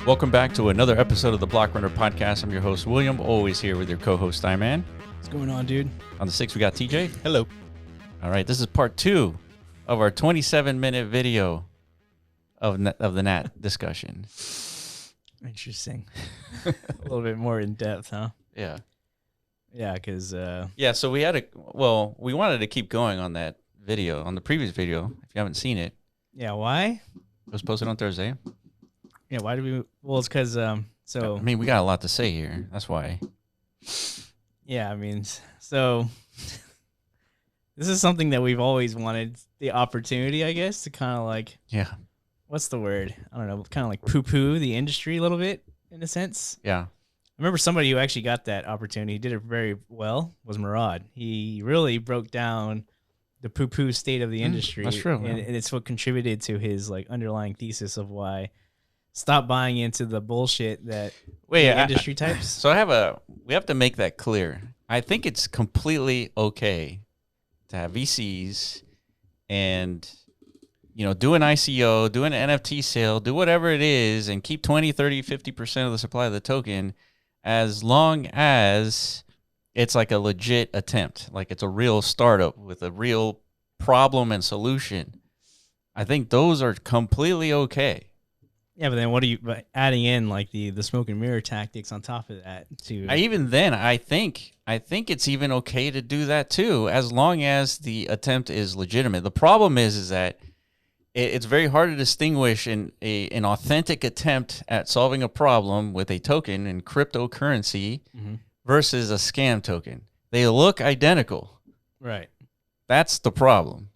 Welcome back to another episode of the Block Runner Podcast. I'm your host, William, always here with your co-host, Iman. What's going on, dude? On the 6th, we got TJ. Hello. All right, this is part 2 of our 27-minute video of the NAT discussion. Interesting. A little bit more in depth, huh? Yeah. Yeah, because... Yeah, so we wanted to keep going on that video, on the previous video, if you haven't seen it. Yeah, why? It was posted on Thursday. Yeah, why did we... Well, it's because, I mean, we got a lot to say here. That's why. Yeah, I mean, so... This is something that we've always wanted, the opportunity, I guess, to kind of like... Yeah. What's the word? I don't know, kind of like poo-poo the industry a little bit, in a sense. Yeah. I remember somebody who actually got that opportunity, he did it very well, was Murad. He really broke down the poo-poo state of the industry. That's true. And it's what contributed to his like underlying thesis of why stop buying into the bullshit that industry types. So we have to make that clear. I think it's completely okay to have VCs and, do an ICO, do an NFT sale, do whatever it is, and keep 20, 30, 50% of the supply of the token as long as it's like a legit attempt, like it's a real startup with a real problem and solution. I think those are completely okay. Yeah, but then what are you adding in like the smoke and mirror tactics on top of that too? I think it's even okay to do that too, as long as the attempt is legitimate. The problem is that it's very hard to distinguish an authentic attempt at solving a problem with a token in cryptocurrency versus a scam token. They look identical. Right. That's the problem.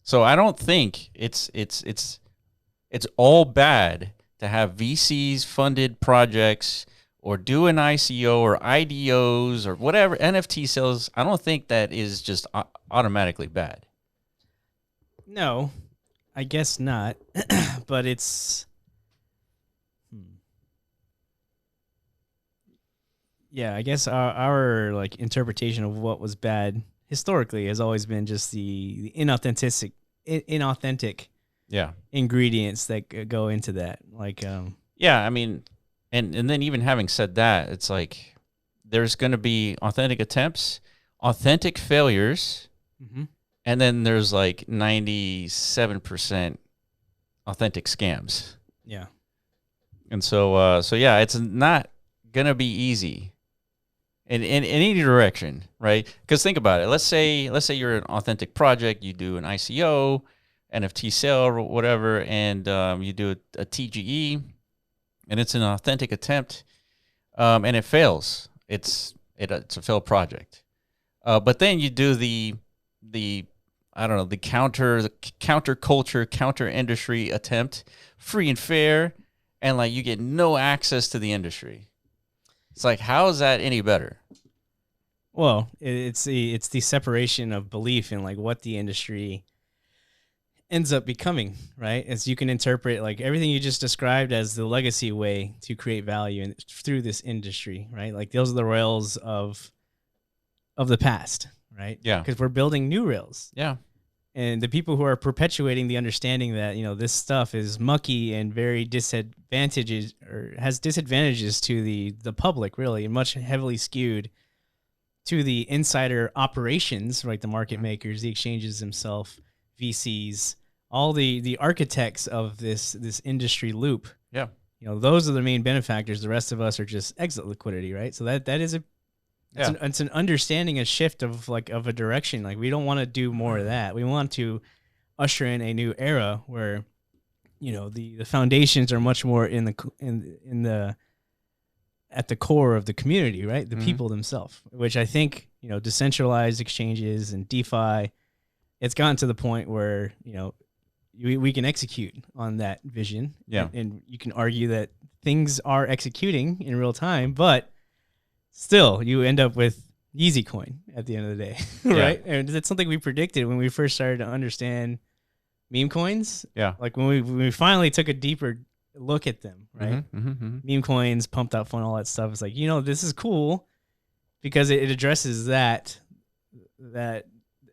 So I don't think it's all bad to have VCs funded projects or do an ICO or IDOs or whatever, NFT sales. I don't think that is just automatically bad. No, I guess not. But it's... Yeah, I guess our like interpretation of what was bad historically has always been just the inauthentic ingredients that go into that. Like, yeah, I mean, and then even having said that, it's like there's going to be authentic attempts, authentic failures, and then there's like 97% authentic scams. Yeah. And so yeah, it's not going to be easy in any direction, right? Because think about it. Let's say you're an authentic project, you do an ICO, NFT sale or whatever, and you do a TGE, and it's an authentic attempt, and it fails. It's a failed project. But then you do the counter-culture, counter-industry attempt, free and fair, and like you get no access to the industry. It's like, how is that any better? Well, it's the separation of belief in like what the industry ends up becoming, right? As you can interpret like everything you just described as the legacy way to create value through this industry, right? Like those are the rails of the past, right? Yeah. Because we're building new rails. Yeah. And the people who are perpetuating the understanding that, this stuff is mucky and very has disadvantages to the public, really, and much heavily skewed to the insider operations, right? The market makers, the exchanges themselves, VCs, all the architects of this industry loop. Yeah. Those are the main benefactors. The rest of us are just exit liquidity, right? So that is it's an understanding, a shift of a direction. Like we don't want to do more of that. We want to usher in a new era where, the foundations are much more at the core of the community, right? The people themselves, which I think, decentralized exchanges and DeFi, it's gotten to the point where, we can execute on that vision. Yeah. And you can argue that things are executing in real time, but still, you end up with Yeezy coin at the end of the day, right? Yeah. And that's something we predicted when we first started to understand meme coins. Yeah. Like when we finally took a deeper look at them, right? Meme coins, pumped up fun, all that stuff. It's like, this is cool because it addresses that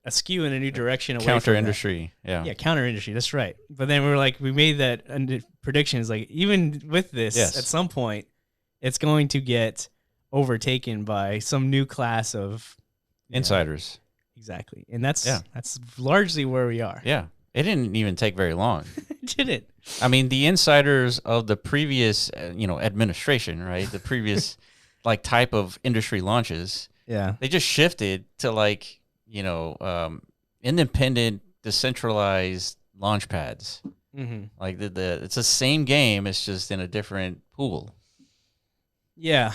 askew in a new direction away Counter from that. industry. Yeah. Yeah, counter industry. That's right. But then we made that prediction is like, even with this, at some point, it's going to get overtaken by some new class of insiders. Exactly. And that's largely where we are. Yeah. It didn't even take very long. It didn't. I mean, the insiders of the previous, administration, right? The previous like type of industry launches. Yeah. They just shifted to like, independent, decentralized launch pads. Mm-hmm. Like it's the same game. It's just in a different pool. Yeah.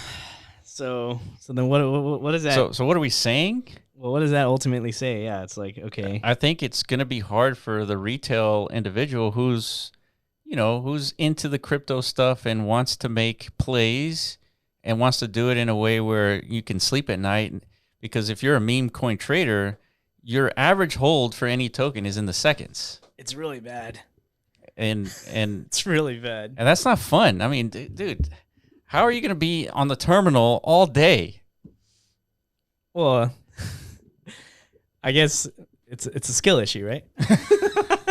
So then what is that? So what are we saying? Well, what does that ultimately say? Yeah, it's like, okay. I think it's going to be hard for the retail individual who's into the crypto stuff and wants to make plays and wants to do it in a way where you can sleep at night. Because if you're a meme coin trader, your average hold for any token is in the seconds. It's really bad. And it's really bad. And that's not fun. I mean, dude, how are you going to be on the terminal all day? Well, I guess it's a skill issue, right?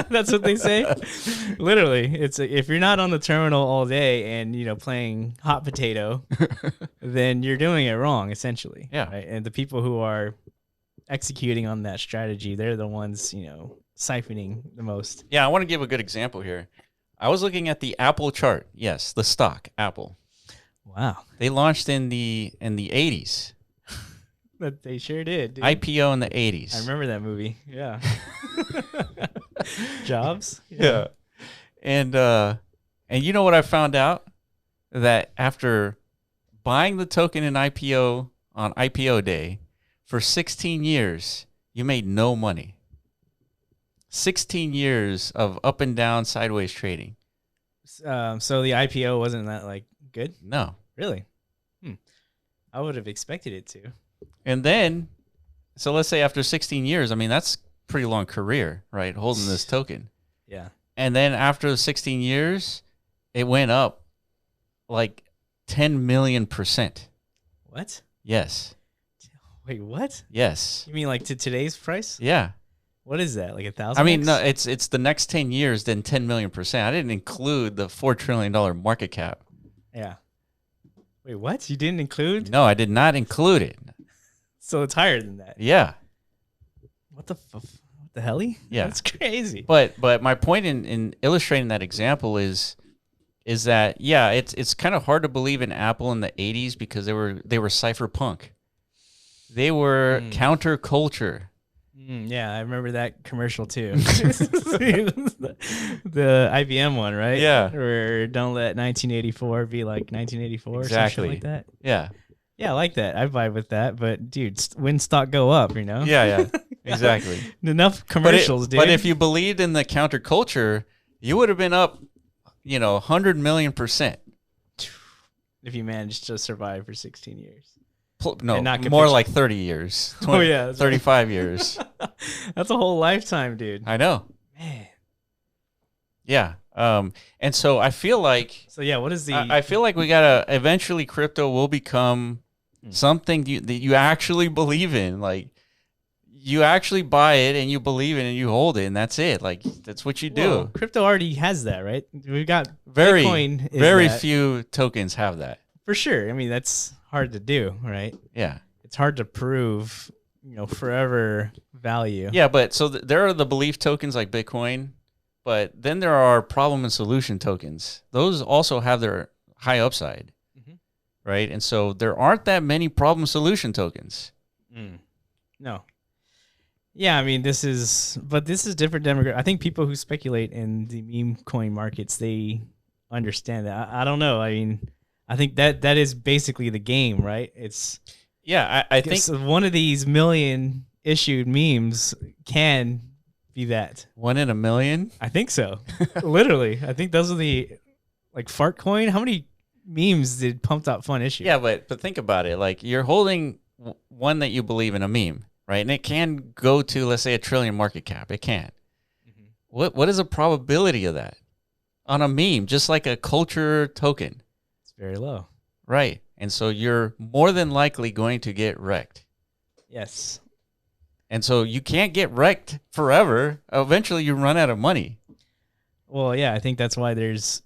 That's what they say. Literally, if you're not on the terminal all day and playing hot potato, then you're doing it wrong, essentially. Yeah. Right? And the people who are executing on that strategy, they're the ones siphoning the most. Yeah, I want to give a good example here. I was looking at the Apple chart. Yes, the stock Apple. Wow. They launched in the 80s. But they sure did, dude. IPO in the 80s. I remember that movie. Yeah. Jobs? Yeah. And you know what I found out? That after buying the token in IPO on IPO day for 16 years, you made no money. 16 years of up and down sideways trading. So the IPO wasn't that like good? No. Really? I would have expected it to. And then, so let's say after 16 years, I mean, that's a pretty long career, right? Holding this token. Yeah. And then after the 16 years, it went up like 10 million%. What? Yes. Wait, what? Yes. You mean like to today's price? Yeah. What is that? Like 1,000? I mean, no, it's the next 10 years, then 10 million%. I didn't include the $4 trillion market cap. Yeah. Wait, what? You didn't include? No, I did not include it. So it's higher than that. Yeah. What the hell? Yeah. That's crazy. But my point in illustrating that example is that, yeah, it's kind of hard to believe in Apple in the 80s because they were cypherpunk. They were counterculture. Yeah, I remember that commercial too. the IBM one, right? Yeah. Where don't let 1984 be like 1984 Exactly. or something like that. Yeah. Yeah, I like that. I vibe with that. But dude, when stock go up, Yeah, exactly. Enough commercials, dude. But if you believed in the counterculture, you would have been up, 100 million%. If you managed to survive for 16 years. No, more like 30 years. 20, 35 years. That's a whole lifetime, dude. I know. Man. Yeah. And so I feel like. So yeah, what is the? I feel like we gotta eventually crypto will become something that you actually believe in. Like you actually buy it and you believe in it and you hold it and that's it. Like that's what you do. Well, crypto already has that, right? We've got Bitcoin. Very that. Few tokens have that. For sure. I mean, that's hard to do, right? Yeah. It's hard to prove, forever value. Yeah, but so there are the belief tokens like Bitcoin, but then there are problem and solution tokens. Those also have their high upside, right? And so there aren't that many problem solution tokens. No. Yeah, I mean, this is different demographic. I think people who speculate in the meme coin markets, they understand that. I don't know. I mean, I think that is basically the game, right? It's I think one of these million issued memes can be that. 1 in a million? I think so. Literally. I think those are the like fart coin. How many memes did Pumped Up Fun issue? Yeah, but think about it. Like you're holding one that you believe in, a meme, right? And it can go to, let's say, 1 trillion market cap. It can. What is the probability of that on a meme? Just like a culture token. It's very low. Right. And so you're more than likely going to get wrecked. Yes. And so you can't get wrecked forever. Eventually you run out of money. Well, yeah, I think that's why there's,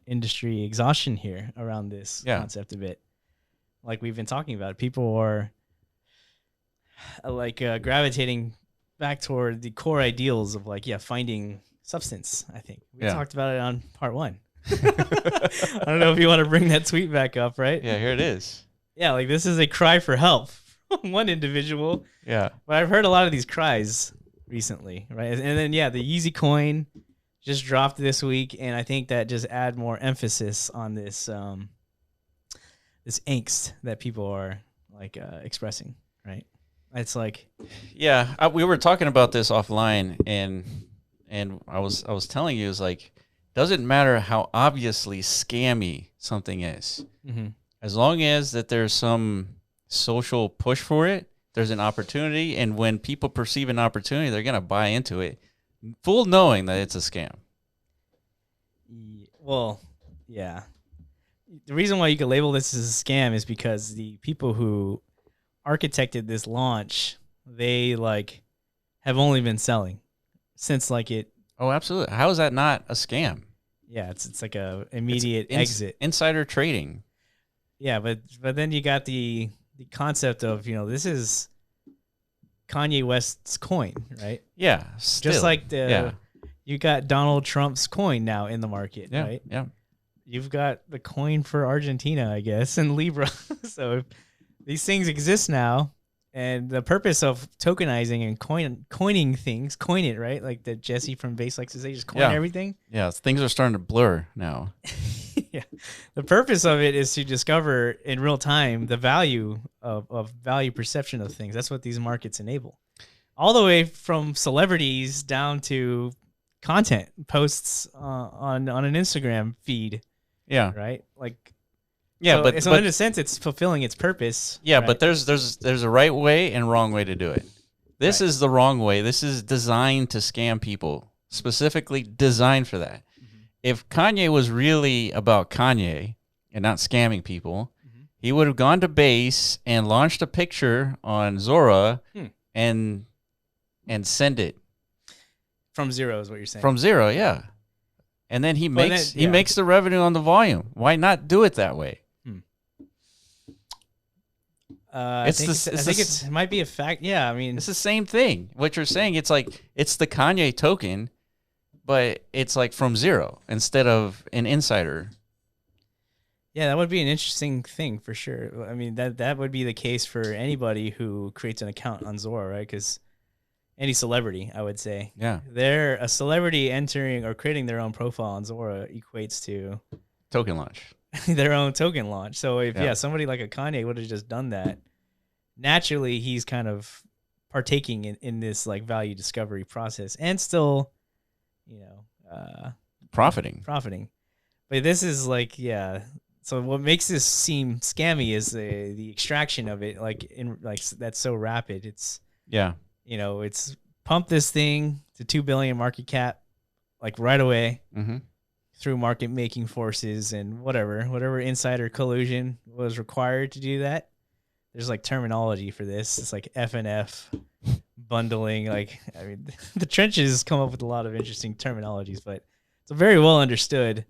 industry exhaustion here around this concept of it. Like we've been talking about, people are gravitating back toward the core ideals of finding substance. I think we talked about it on part 1. I don't know if you want to bring that tweet back up, right? Yeah, here it is. Yeah, this is a cry for help from one individual. Yeah. But I've heard a lot of these cries recently, right? And then, the Yeezy coin just dropped this week, and I think that just add more emphasis on this this angst that people are expressing, right? It's we were talking about this offline, and I was telling you, it's doesn't matter how obviously scammy something is, as long as that there's some social push for it, there's an opportunity, and when people perceive an opportunity, they're gonna buy into it, full knowing that it's a scam. Well, yeah. The reason why you could label this as a scam is because the people who architected this launch, they have only been selling since it. Oh, absolutely. How is that not a scam? Yeah, it's like a immediate exit. Insider trading. Yeah, but then you got the concept of, this is Kanye West's coin, right? Yeah. Still. Just like you got Donald Trump's coin now in the market, right? Yeah. You've got the coin for Argentina, I guess, and Libra. So if these things exist now, and the purpose of tokenizing and coining things, coin it, right? Like the Jesse from Base likes to say, just coin everything. Yeah, things are starting to blur now. Yeah. The purpose of it is to discover in real time the value of value perception of things. That's what these markets enable. All the way from celebrities down to content posts on an Instagram feed. Yeah. Right? Yeah, but in a sense it's fulfilling its purpose. Yeah, right? but there's a right way and wrong way to do it. This is the wrong way. This is designed to scam people. Specifically designed for that. If Kanye was really about Kanye and not scamming people, he would have gone to base and launched a picture on Zora and send it. From zero is what you're saying. From zero, yeah. And then he makes the revenue on the volume. Why not do it that way? I think it might be a fact. Yeah, I mean, it's the same thing. What you're saying, it's it's the Kanye token, but it's from zero instead of an insider. Yeah, that would be an interesting thing for sure. I mean, that would be the case for anybody who creates an account on Zora, right? Because any celebrity, I would say. Yeah. They're a celebrity entering or creating their own profile on Zora equates to token launch. Their own token launch. So if somebody like a Kanye would have just done that, naturally he's kind of partaking in this value discovery process and still, profiting. But this is so what makes this seem scammy is the extraction of it, that's so rapid. It's it's pump this thing to 2 billion market cap, right away. Through market making forces and whatever insider collusion was required to do that. There's terminology for this. It's F&F bundling. I mean, the trenches come up with a lot of interesting terminologies, but it's a very well understood,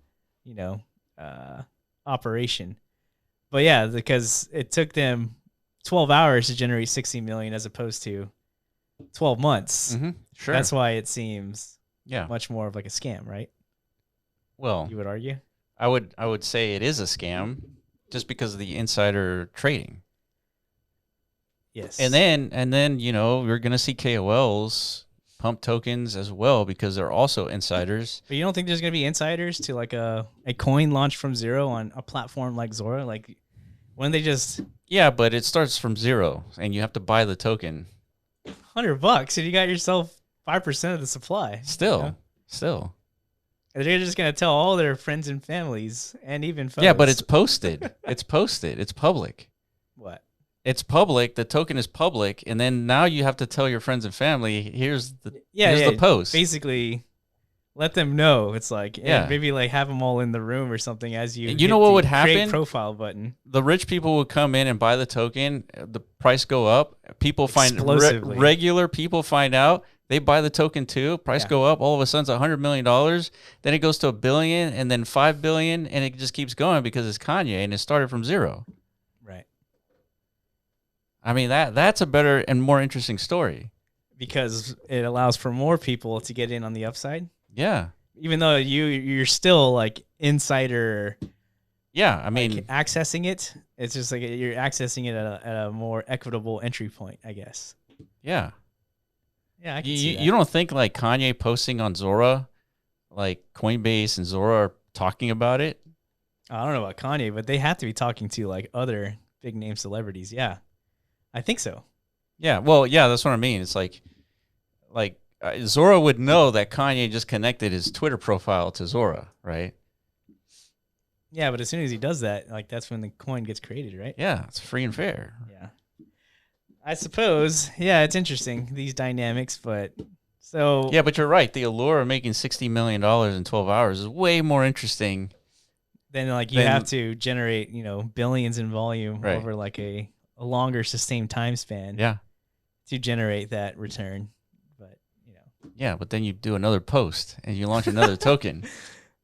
operation. But yeah, because it took them 12 hours to generate 60 million as opposed to 12 months. Sure. That's why it seems much more of a scam, right? Well, you would argue? I would say it is a scam just because of the insider trading. Yes. And then you're going to see KOLs pump tokens as well because they're also insiders. But you don't think there's going to be insiders to a coin launched from zero on a platform like Zora? When they just... Yeah, but it starts from zero and you have to buy the token. $100 and you got yourself 5% of the supply. Still. They're just going to tell all their friends and families and even foes. Yeah, but it's posted. It's public. What? It's public. The token is public. And then now you have to tell your friends and family, here's the post. Basically, let them know. It's like, Yeah. maybe like have them all in the room or something as you. You know what would happen? Create profile button. The rich people would come in and buy the token. The price go up. People find Explosively. regular people find out. They buy the token too. Price go up. All of a sudden, it's $100 million. Then it goes to $1 billion, and then $5 billion, and it just keeps going because it's Kanye, and it started from zero. Right. I mean, that's a better and more interesting story. Because it allows for more people to get in on the upside. Yeah. Even though you're still like insider. Yeah, I mean, like accessing it. It's just like you're accessing it at a more equitable entry point, I guess. Yeah. Yeah, I can see that. You don't think like Kanye posting on Zora, like Coinbase and Zora are talking about it? I don't know about Kanye, but they have to be talking to like other big name celebrities. Yeah, I think so. Yeah, well, yeah, that's what I mean. It's like Zora would know that Kanye just connected his Twitter profile to Zora, right? Yeah, but as soon as he does that, like that's when the coin gets created, right? Yeah, it's free and fair. Yeah. I suppose. Yeah, it's interesting, these dynamics, but so. Yeah, but you're right. The allure of making $60 million in 12 hours is way more interesting. Then like you have to generate, billions in volume over like a longer sustained time span. Yeah. To generate that return. But, Yeah, but then you do another post and you launch another token.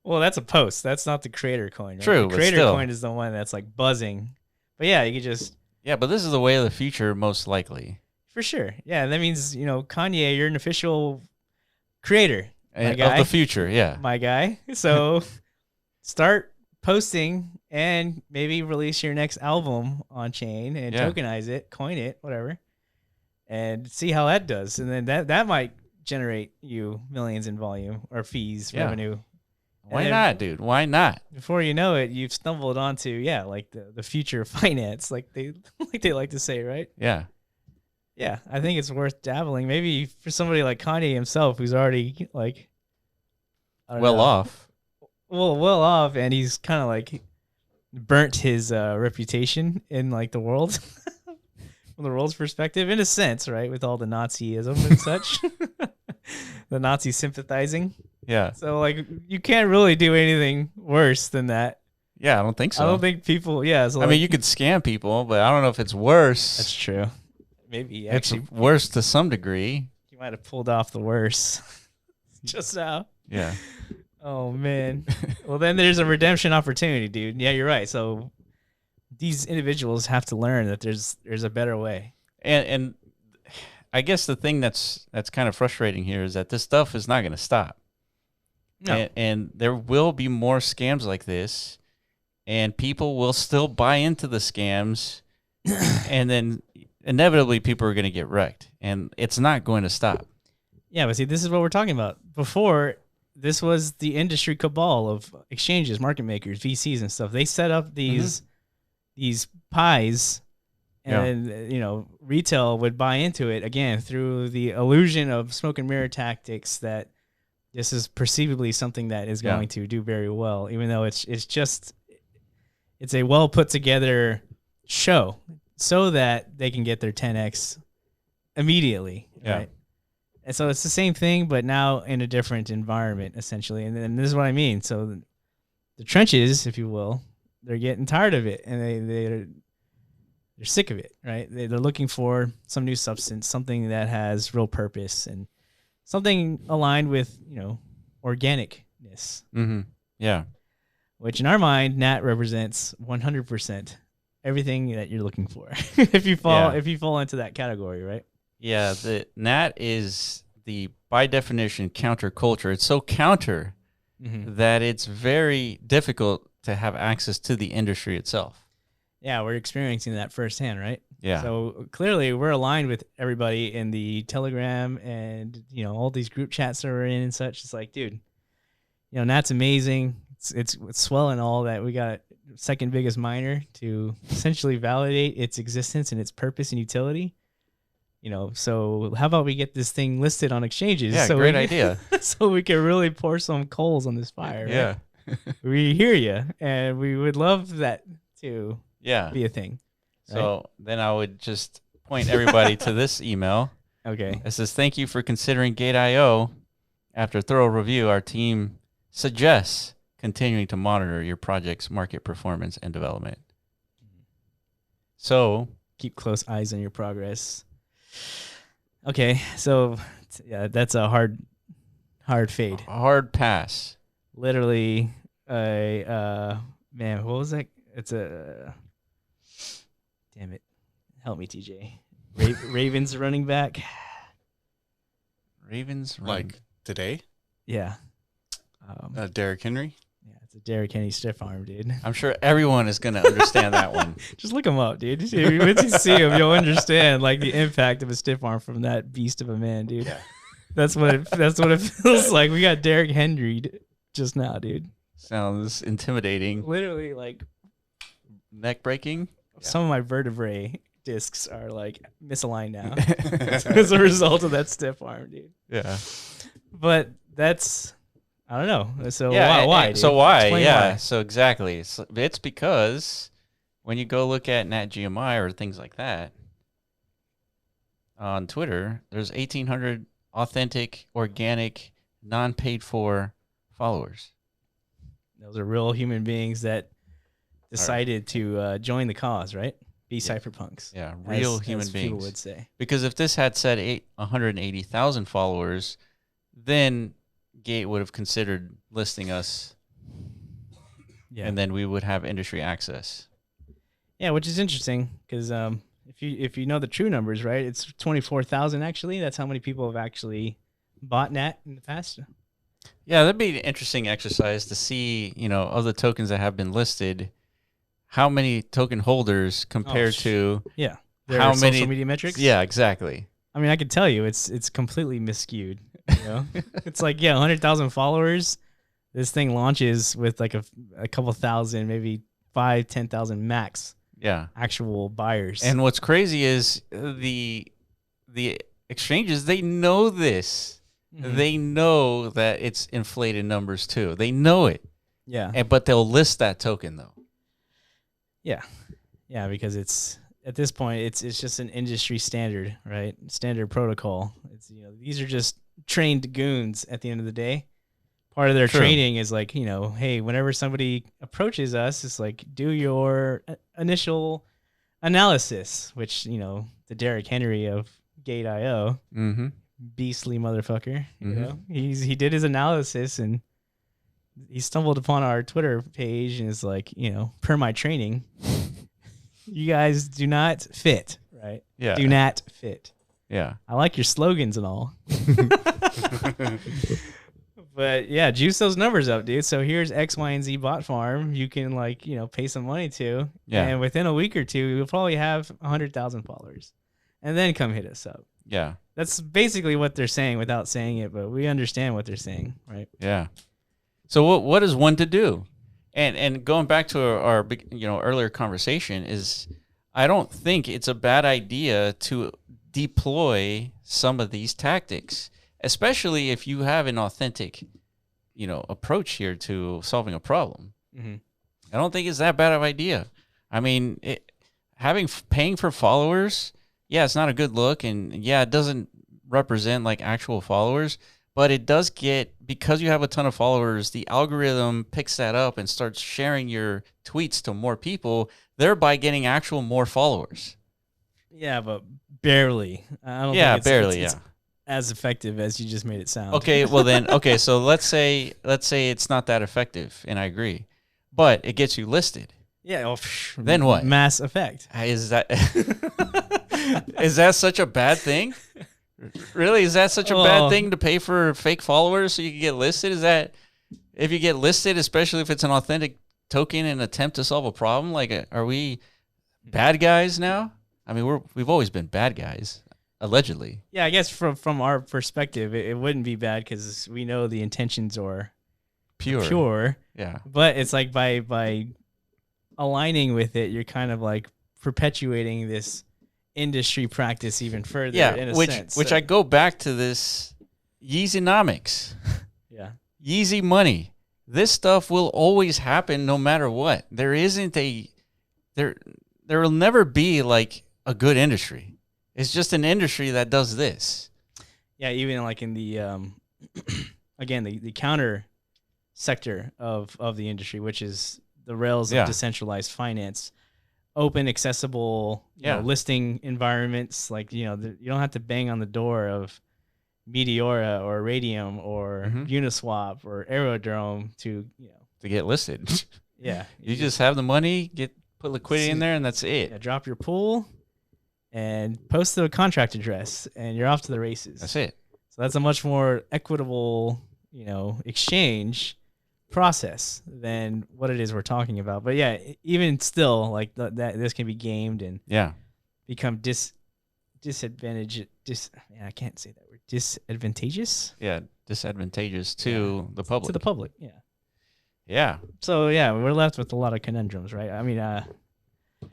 Well, that's a post. That's not the creator coin. Right? True, the creator coin is the one that's like buzzing. But yeah, you could just. Yeah, but this is the way of the future, most likely. For sure. Yeah, that means, Kanye, you're an official creator. Of the future, yeah. My guy. So start posting and maybe release your next album on chain and tokenize it, coin it, whatever, and see how that does. And then that might generate you millions in volume or fees, revenue. Why not, dude? Why not? Before you know it, you've stumbled onto like the future of finance, like they like to say, right? Yeah. Yeah, I think it's worth dabbling. Maybe for somebody like Kanye himself, who's already like well off, and he's kind of like burnt his reputation in like the world, from the world's perspective, in a sense, right? With all the Nazism and such, the Nazi sympathizing. Yeah. So like you can't really do anything worse than that. Yeah, I don't think so. I don't think people. Yeah. So I mean, you could scam people, but I don't know if it's worse. That's true. Maybe actually it's worse to some degree. You might have pulled off the worst just now. Yeah. Oh man. Well, then there's a redemption opportunity, dude. Yeah, you're right. So these individuals have to learn that there's a better way. And I guess the thing that's kind of frustrating here is that this stuff is not going to stop. No. And there will be more scams like this, and people will still buy into the scams, and then inevitably people are going to get wrecked, and it's not going to stop. Yeah, but see, this is what we're talking about. Before, this was the industry cabal of exchanges, market makers, VCs, and stuff. They set up these pies, and retail would buy into it again through the illusion of smoke and mirror tactics that this is perceivably something that is going to do very well, even though it's a well put together show so that they can get their 10x immediately, right? And so it's the same thing, but now in a different environment, essentially. And then this is what I mean. So the trenches, if you will, they're getting tired of it, and they're sick of it, right? They're looking for some new substance, something that has real purpose and something aligned with, organicness. Mm-hmm. Yeah. Which in our mind, NAT represents 100% everything that you're looking for. if you fall into that category, right? Yeah, the NAT is by definition counterculture. It's so counter that it's very difficult to have access to the industry itself. Yeah, we're experiencing that firsthand, right? Yeah. So clearly we're aligned with everybody in the Telegram and, all these group chats that we're in and such. It's like, dude, NAT's amazing. It's swell and all that. We got second biggest miner to essentially validate its existence and its purpose and utility. So how about we get this thing listed on exchanges? Yeah, so great idea. So we can really pour some coals on this fire. Right? Yeah. We hear you, and we would love that to be a thing. So then I would just point everybody to this email. Okay. It says, thank you for considering Gate.io After thorough review, our team suggests continuing to monitor your project's market performance and development. So keep close eyes on your progress. Okay, so yeah, that's a hard fade. Hard pass. Literally, man, what was that? It's a damn it. Help me, TJ. Ravens running back. Ravens like today. Yeah. Derrick Henry. Yeah, it's a Derrick Henry stiff arm, dude. I'm sure everyone is going to understand that one. Just look him up, dude. Once you see him, you'll understand like the impact of a stiff arm from that beast of a man, dude. Yeah. That's what it feels like. We got Derrick Henry just now, dude. Sounds intimidating. Literally, like neck breaking. Some of my vertebrae discs are like misaligned now as a result of that stiff arm, dude. Yeah. But that's, I don't know. So yeah, why? So why? Explain yeah. why. So exactly. It's because when you go look at NAT GMI or things like that on Twitter, there's 1,800 authentic, organic, non-paid for followers. Those are real human beings that decided to join the cause, right? Be cypherpunks. Yeah, real as human beings. People would say. Because if this had said 180,000 followers, then Gate would have considered listing us, and then we would have industry access. Yeah, which is interesting because if you know the true numbers, right, it's 24,000 actually. That's how many people have actually bought NAT in the past. Yeah, that'd be an interesting exercise to see, of the tokens that have been listed, how many token holders compared to how many social media metrics. Yeah, exactly. I mean, I could tell you it's completely misskewed. It's like 100,000 followers. This thing launches with like a couple thousand, maybe 5,000-10,000 max. Yeah, actual buyers. And what's crazy is the exchanges, they know this. Mm-hmm. They know that it's inflated numbers too. They know it. Yeah. But they'll list that token though. Yeah. Yeah, because it's at this point it's just an industry standard, right? Standard protocol. It's these are just trained goons at the end of the day. Part of their training is like, hey, whenever somebody approaches us, it's like do your initial analysis, which, the Derrick Henry of Gate.io, beastly motherfucker, he did his analysis and he stumbled upon our Twitter page and is like, per my training, you guys do not fit, right? Yeah. Do not fit. Yeah. I like your slogans and all. But yeah, juice those numbers up, dude. So here's X, Y, and Z bot farm. You can pay some money to. Yeah. And within a week or two, you'll probably have 100,000 followers. And then come hit us up. Yeah. That's basically what they're saying without saying it, but we understand what they're saying, right? Yeah. So what is one to do? And going back to our earlier conversation is I don't think it's a bad idea to deploy some of these tactics, especially if you have an authentic, approach here to solving a problem. Mm-hmm. I don't think it's that bad of an idea. I mean, paying for followers, yeah, it's not a good look, and yeah, it doesn't represent like actual followers, but it does because you have a ton of followers, the algorithm picks that up and starts sharing your tweets to more people, thereby getting actual more followers. Yeah, but barely. I don't think it's as effective as you just made it sound. Okay, well then, so let's say it's not that effective, and I agree, but it gets you listed. Yeah. Well, then what? Mass effect. Is that is that such a bad thing? Really, is that such a bad thing to pay for fake followers so you can get listed? Is that if you get listed, especially if it's an authentic token and attempt to solve a problem? Like, are we bad guys now? I mean, we've always been bad guys. Allegedly. Yeah, I guess from our perspective, it wouldn't be bad because we know the intentions are pure. Yeah. But it's like by aligning with it, you're kind of like perpetuating this industry practice even further. Yeah, in a which sense. I go back to this Yeezynomics. Yeah. Yeezy money. This stuff will always happen no matter what. There will never be like a good industry. It's just an industry that does this. Yeah, even like in the again, the counter sector of the industry, which is the rails of decentralized finance, open, accessible, you know, listing environments. Like, you know, you don't have to bang on the door of Meteora or Radium or Uniswap or Aerodrome to, you know, to get listed. Yeah. You just have the money, put liquidity in there, and that's it. Yeah, drop your pool and post the contract address, and you're off to the races. That's it. So that's a much more equitable, you know, exchange process than what it is we're talking about. But yeah, even still, like that this can be gamed and become disadvantageous. I can't say that word. Disadvantageous. Yeah, disadvantageous to the public. To the public. Yeah. Yeah. So yeah, we're left with a lot of conundrums, right? I mean,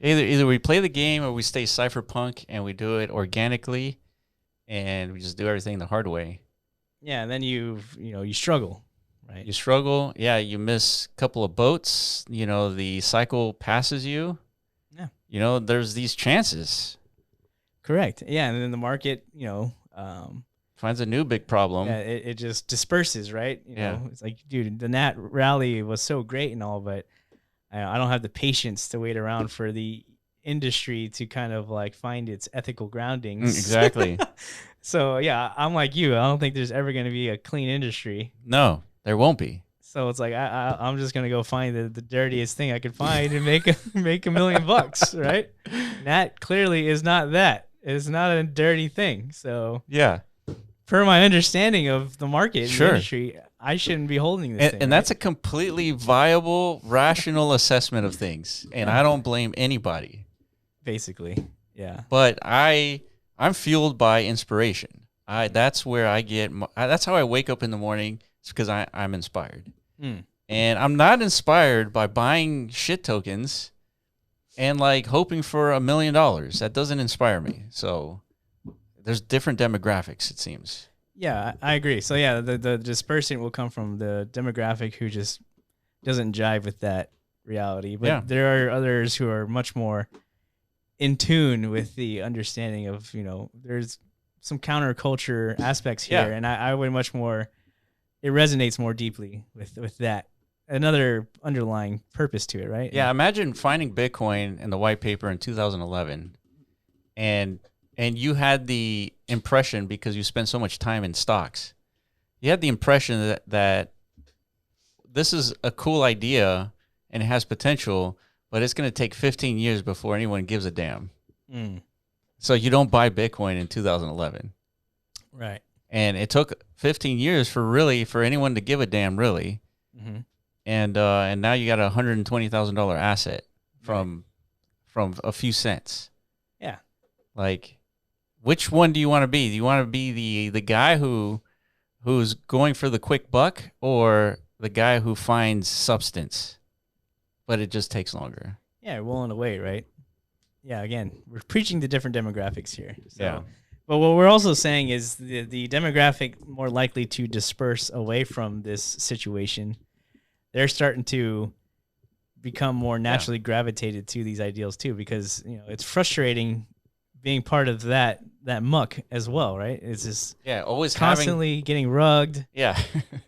either we play the game or we stay cypherpunk and we do it organically, and we just do everything the hard way. Yeah, and then you struggle, right? You struggle. Yeah, you miss a couple of boats. You know, the cycle passes you. Yeah. You know, there's these chances. Correct. Yeah, and then the market, you know, finds a new big problem. Yeah, it just disperses, right? You know, it's like, dude, the NAT rally was so great and all, but I don't have the patience to wait around for the industry to kind of like find its ethical groundings. Exactly. So yeah, I'm like you. I don't think there's ever going to be a clean industry. No, there won't be. So it's like I'm just gonna go find the dirtiest thing I could find and make $1 million, right? NAT clearly is not that. It's not a dirty thing. So yeah. Per my understanding of the market and the industry, I shouldn't be holding this thing. And that's a completely viable, rational assessment of things. And I don't blame anybody. Basically, yeah. But I'm fueled by inspiration. That's where I get. That's how I wake up in the morning. It's because I'm inspired. And I'm not inspired by buying shit tokens and like hoping for $1 million. That doesn't inspire me. So there's different demographics, it seems. Yeah, I agree. So yeah, the dispersant will come from the demographic who just doesn't jive with that reality. But there are others who are much more in tune with the understanding of, you know, there's some counterculture aspects here. And I would much more, it resonates more deeply with that. Another underlying purpose to it, right? Yeah, imagine finding Bitcoin in the white paper in 2011 and you had the impression, because you spent so much time in stocks, you had the impression that this is a cool idea and it has potential, but it's going to take 15 years before anyone gives a damn. So you don't buy Bitcoin in 2011. Right. And it took 15 years for anyone to give a damn, really. And now you got a $120,000 asset from a few cents. Yeah. Like, which one do you want to be? Do you want to be the guy who's going for the quick buck, or the guy who finds substance, but it just takes longer? Yeah, willing to wait, right? Yeah, again, we're preaching to different demographics here. So. Yeah. But what we're also saying is the demographic more likely to disperse away from this situation, they're starting to become more naturally gravitated to these ideals too, because, you know, it's frustrating being part of that muck as well, right? It's just always constantly getting rugged. Yeah.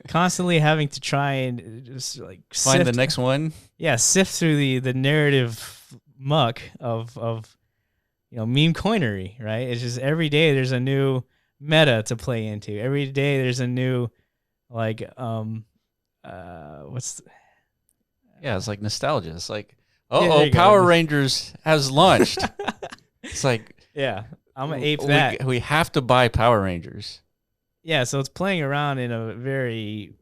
Constantly having to try and just like find the next one. Yeah, sift through the narrative muck of you know, meme coinery, right? It's just every day there's a new meta to play into. Every day there's a new like it's like nostalgia. It's like, Power Rangers has launched. It's like, I'm gonna ape that. We have to buy Power Rangers. Yeah, so it's playing around in a very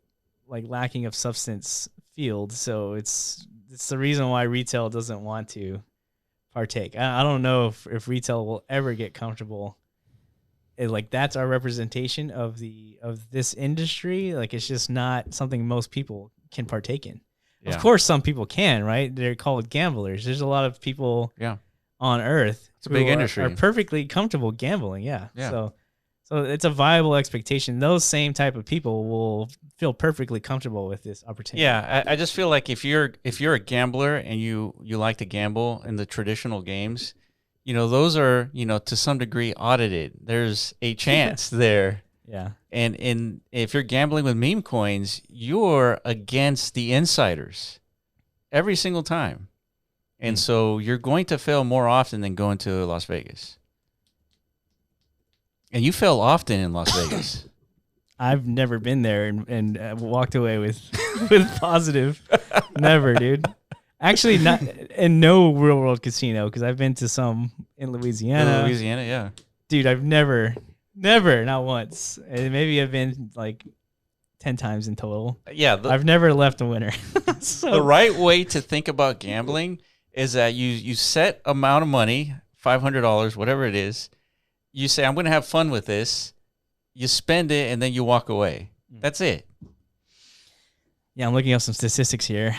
like lacking of substance field. So it's the reason why retail doesn't want to partake. I don't know if retail will ever get comfortable. Like that's our representation of this industry. Like it's just not something most people can partake in. Yeah. Of course, some people can, right? They're called gamblers. There's a lot of people on Earth. It's a big industry. Are perfectly comfortable gambling. Yeah. So it's a viable expectation. Those same type of people will feel perfectly comfortable with this opportunity. Yeah, I just feel like if you're a gambler and you like to gamble in the traditional games, you know, those are, you know, to some degree audited. There's a chance there Yeah. And if you're gambling with meme coins, you're against the insiders every single time. And so you're going to fail more often than going to Las Vegas. And you fail often in Las Vegas. I've never been there and walked away with positive. Never, dude. Actually, not in no real world casino, because I've been to some in Louisiana. Yeah. Dude, I've never, not once. And maybe I've been like 10 times in total. Yeah. I've never left a winner. So, the right way to think about gambling is that you set amount of money, $500, whatever it is. You say, I'm going to have fun with this. You spend it, and then you walk away. That's it. yeah, I'm looking up some statistics here.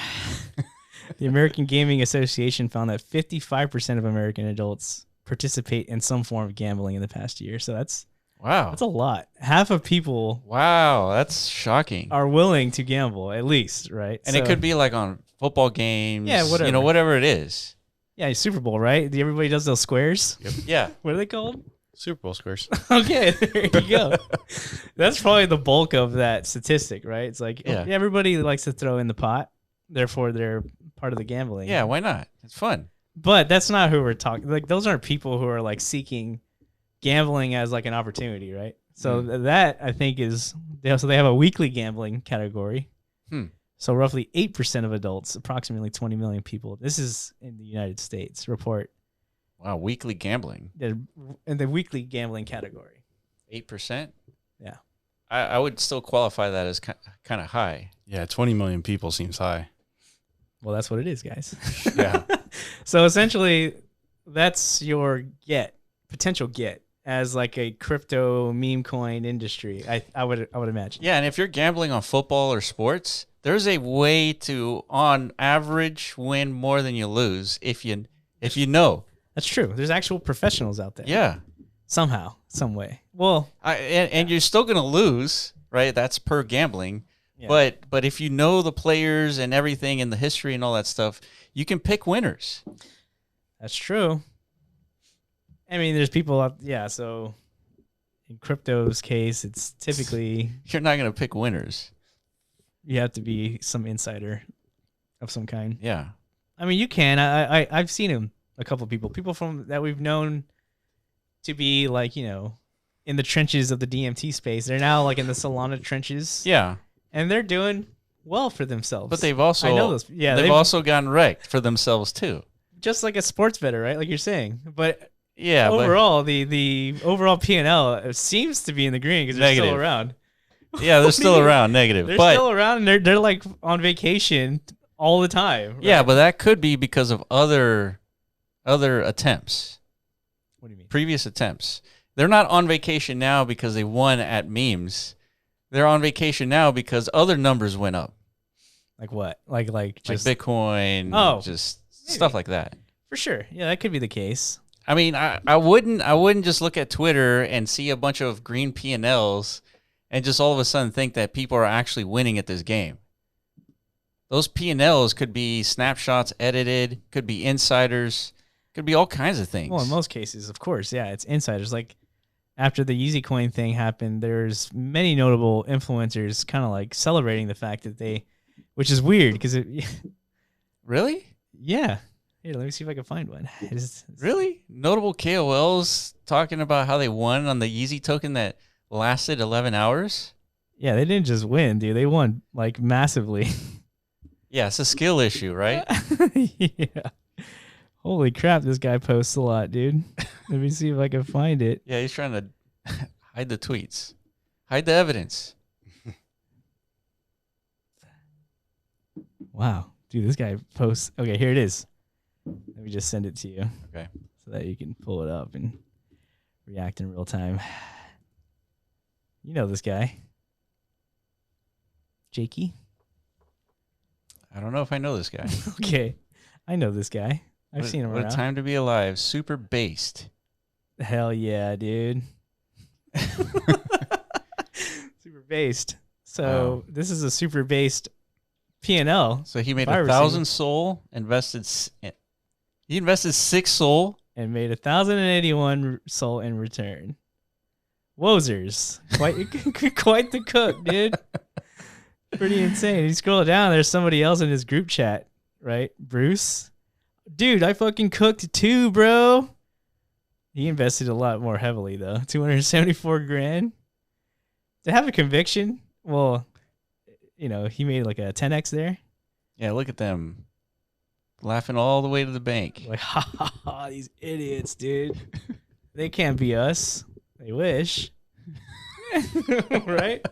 The American Gaming Association found that 55% of American adults participate in some form of gambling in the past year. So that's a lot. Half of people That's shocking. are willing to gamble, at least, right? And it could be like on football games. Yeah, whatever. Whatever it is. Yeah, Super Bowl, right? Everybody does those squares. Yep. Yeah. What are they called? Super Bowl squares. Okay, there you go. That's probably the bulk of that statistic, right? It's like everybody likes to throw in the pot, therefore they're part of the gambling. Yeah, why not? It's fun. But that's not who we're talking. Like, those aren't people who are like seeking gambling as like an opportunity, right? So that, I think, is they have a weekly gambling category. So roughly 8% of adults, approximately 20 million people, this is in the United States, report. Wow, weekly gambling. They're in the weekly gambling category. 8%? Yeah. I would still qualify that as kind of high. Yeah, 20 million people seems high. Well, that's what it is, guys. Yeah. So essentially, that's your potential get as like a crypto meme coin industry. I would imagine. Yeah, and if you're gambling on football or sports, there's a way to, on average, win more than you lose if you know. That's true. There's actual professionals out there. Yeah. Somehow, some way. Well, and you're still going to lose, right? That's per gambling. Yeah. But if you know the players and everything and the history and all that stuff, you can pick winners. That's true. I mean, there's people out, so in crypto's case, it's typically... You're not going to pick winners. You have to be some insider of some kind. Yeah. I mean, you can. I've seen him. A couple of people from that we've known to be like, in the trenches of the DMT space. They're now like in the Solana trenches. Yeah. And they're doing well for themselves. But they've also, I know those. Yeah, they've also gotten wrecked for themselves too. Just like a sports bettor, right? Like you're saying. But yeah, overall, the overall P&L seems to be in the green because they're still around. Yeah, they're still around. Negative. They're still around, and they're like on vacation all the time. Right? Yeah, but that could be because of other attempts. What do you mean? Previous attempts. They're not on vacation now because they won at memes. They're on vacation now because other numbers went up. Like what? Like just Bitcoin. Just maybe. Stuff like that. For sure. Yeah, that could be the case. I mean, I wouldn't just look at Twitter and see a bunch of green P&Ls and just all of a sudden think that people are actually winning at this game. Those P&Ls could be snapshots edited, could be insiders, could be all kinds of things. Well, in most cases, of course, yeah, it's insiders. Like after the Yeezy coin thing happened, there's many notable influencers kind of like celebrating the fact that which is weird because it. Really? Yeah. Here, let me see if I can find one. Really? Notable KOLs talking about how they won on the Yeezy token that lasted 11 hours? Yeah, they didn't just win, dude. They won like massively. Yeah, it's a skill issue, right? Yeah. Holy crap, this guy posts a lot, dude. Let me see if I can find it. Yeah, he's trying to hide the tweets. Hide the evidence. Wow. Dude, this guy posts. Okay, here it is. Let me just send it to you. Okay. So that you can pull it up and react in real time. You know this guy. Jakey? I don't know if I know this guy. Okay. I know this guy. I've seen him around. What a time to be alive. Super based. Hell yeah, dude. Super based. So this is a super based P&L. So he made 1,000 SOL, he invested 6 SOL. And made 1,081 SOL in return. Wozers. Quite the cook, dude. Pretty insane. You scroll down, there's somebody else in his group chat, right? Bruce. Dude, I fucking cooked too, bro. He invested a lot more heavily though. 274 grand. To have a conviction, well, you know, he made like a 10x there. Yeah, look at them. Laughing all the way to the bank. Like, ha ha ha, these idiots, dude. They can't be us. They wish. Right?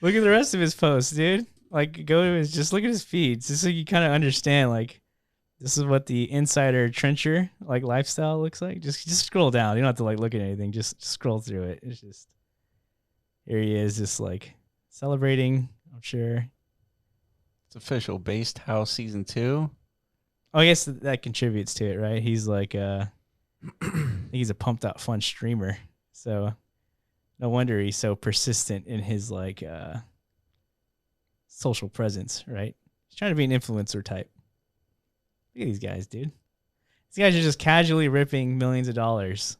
Look at the rest of his posts, dude. Like, go to his, just look at his feeds, just so you kind of understand, like, this is what the insider trencher, like, lifestyle looks like. Just scroll down. You don't have to, like, look at anything. Just scroll through it. It's just, here he is, just, like, celebrating, I'm sure. It's official. Based House Season 2. Oh, I guess that contributes to it, right? He's, like, I think he's a pumped-out fun streamer. So no wonder he's so persistent in his like social presence, right? He's trying to be an influencer type. Look at these guys, dude. These guys are just casually ripping millions of dollars.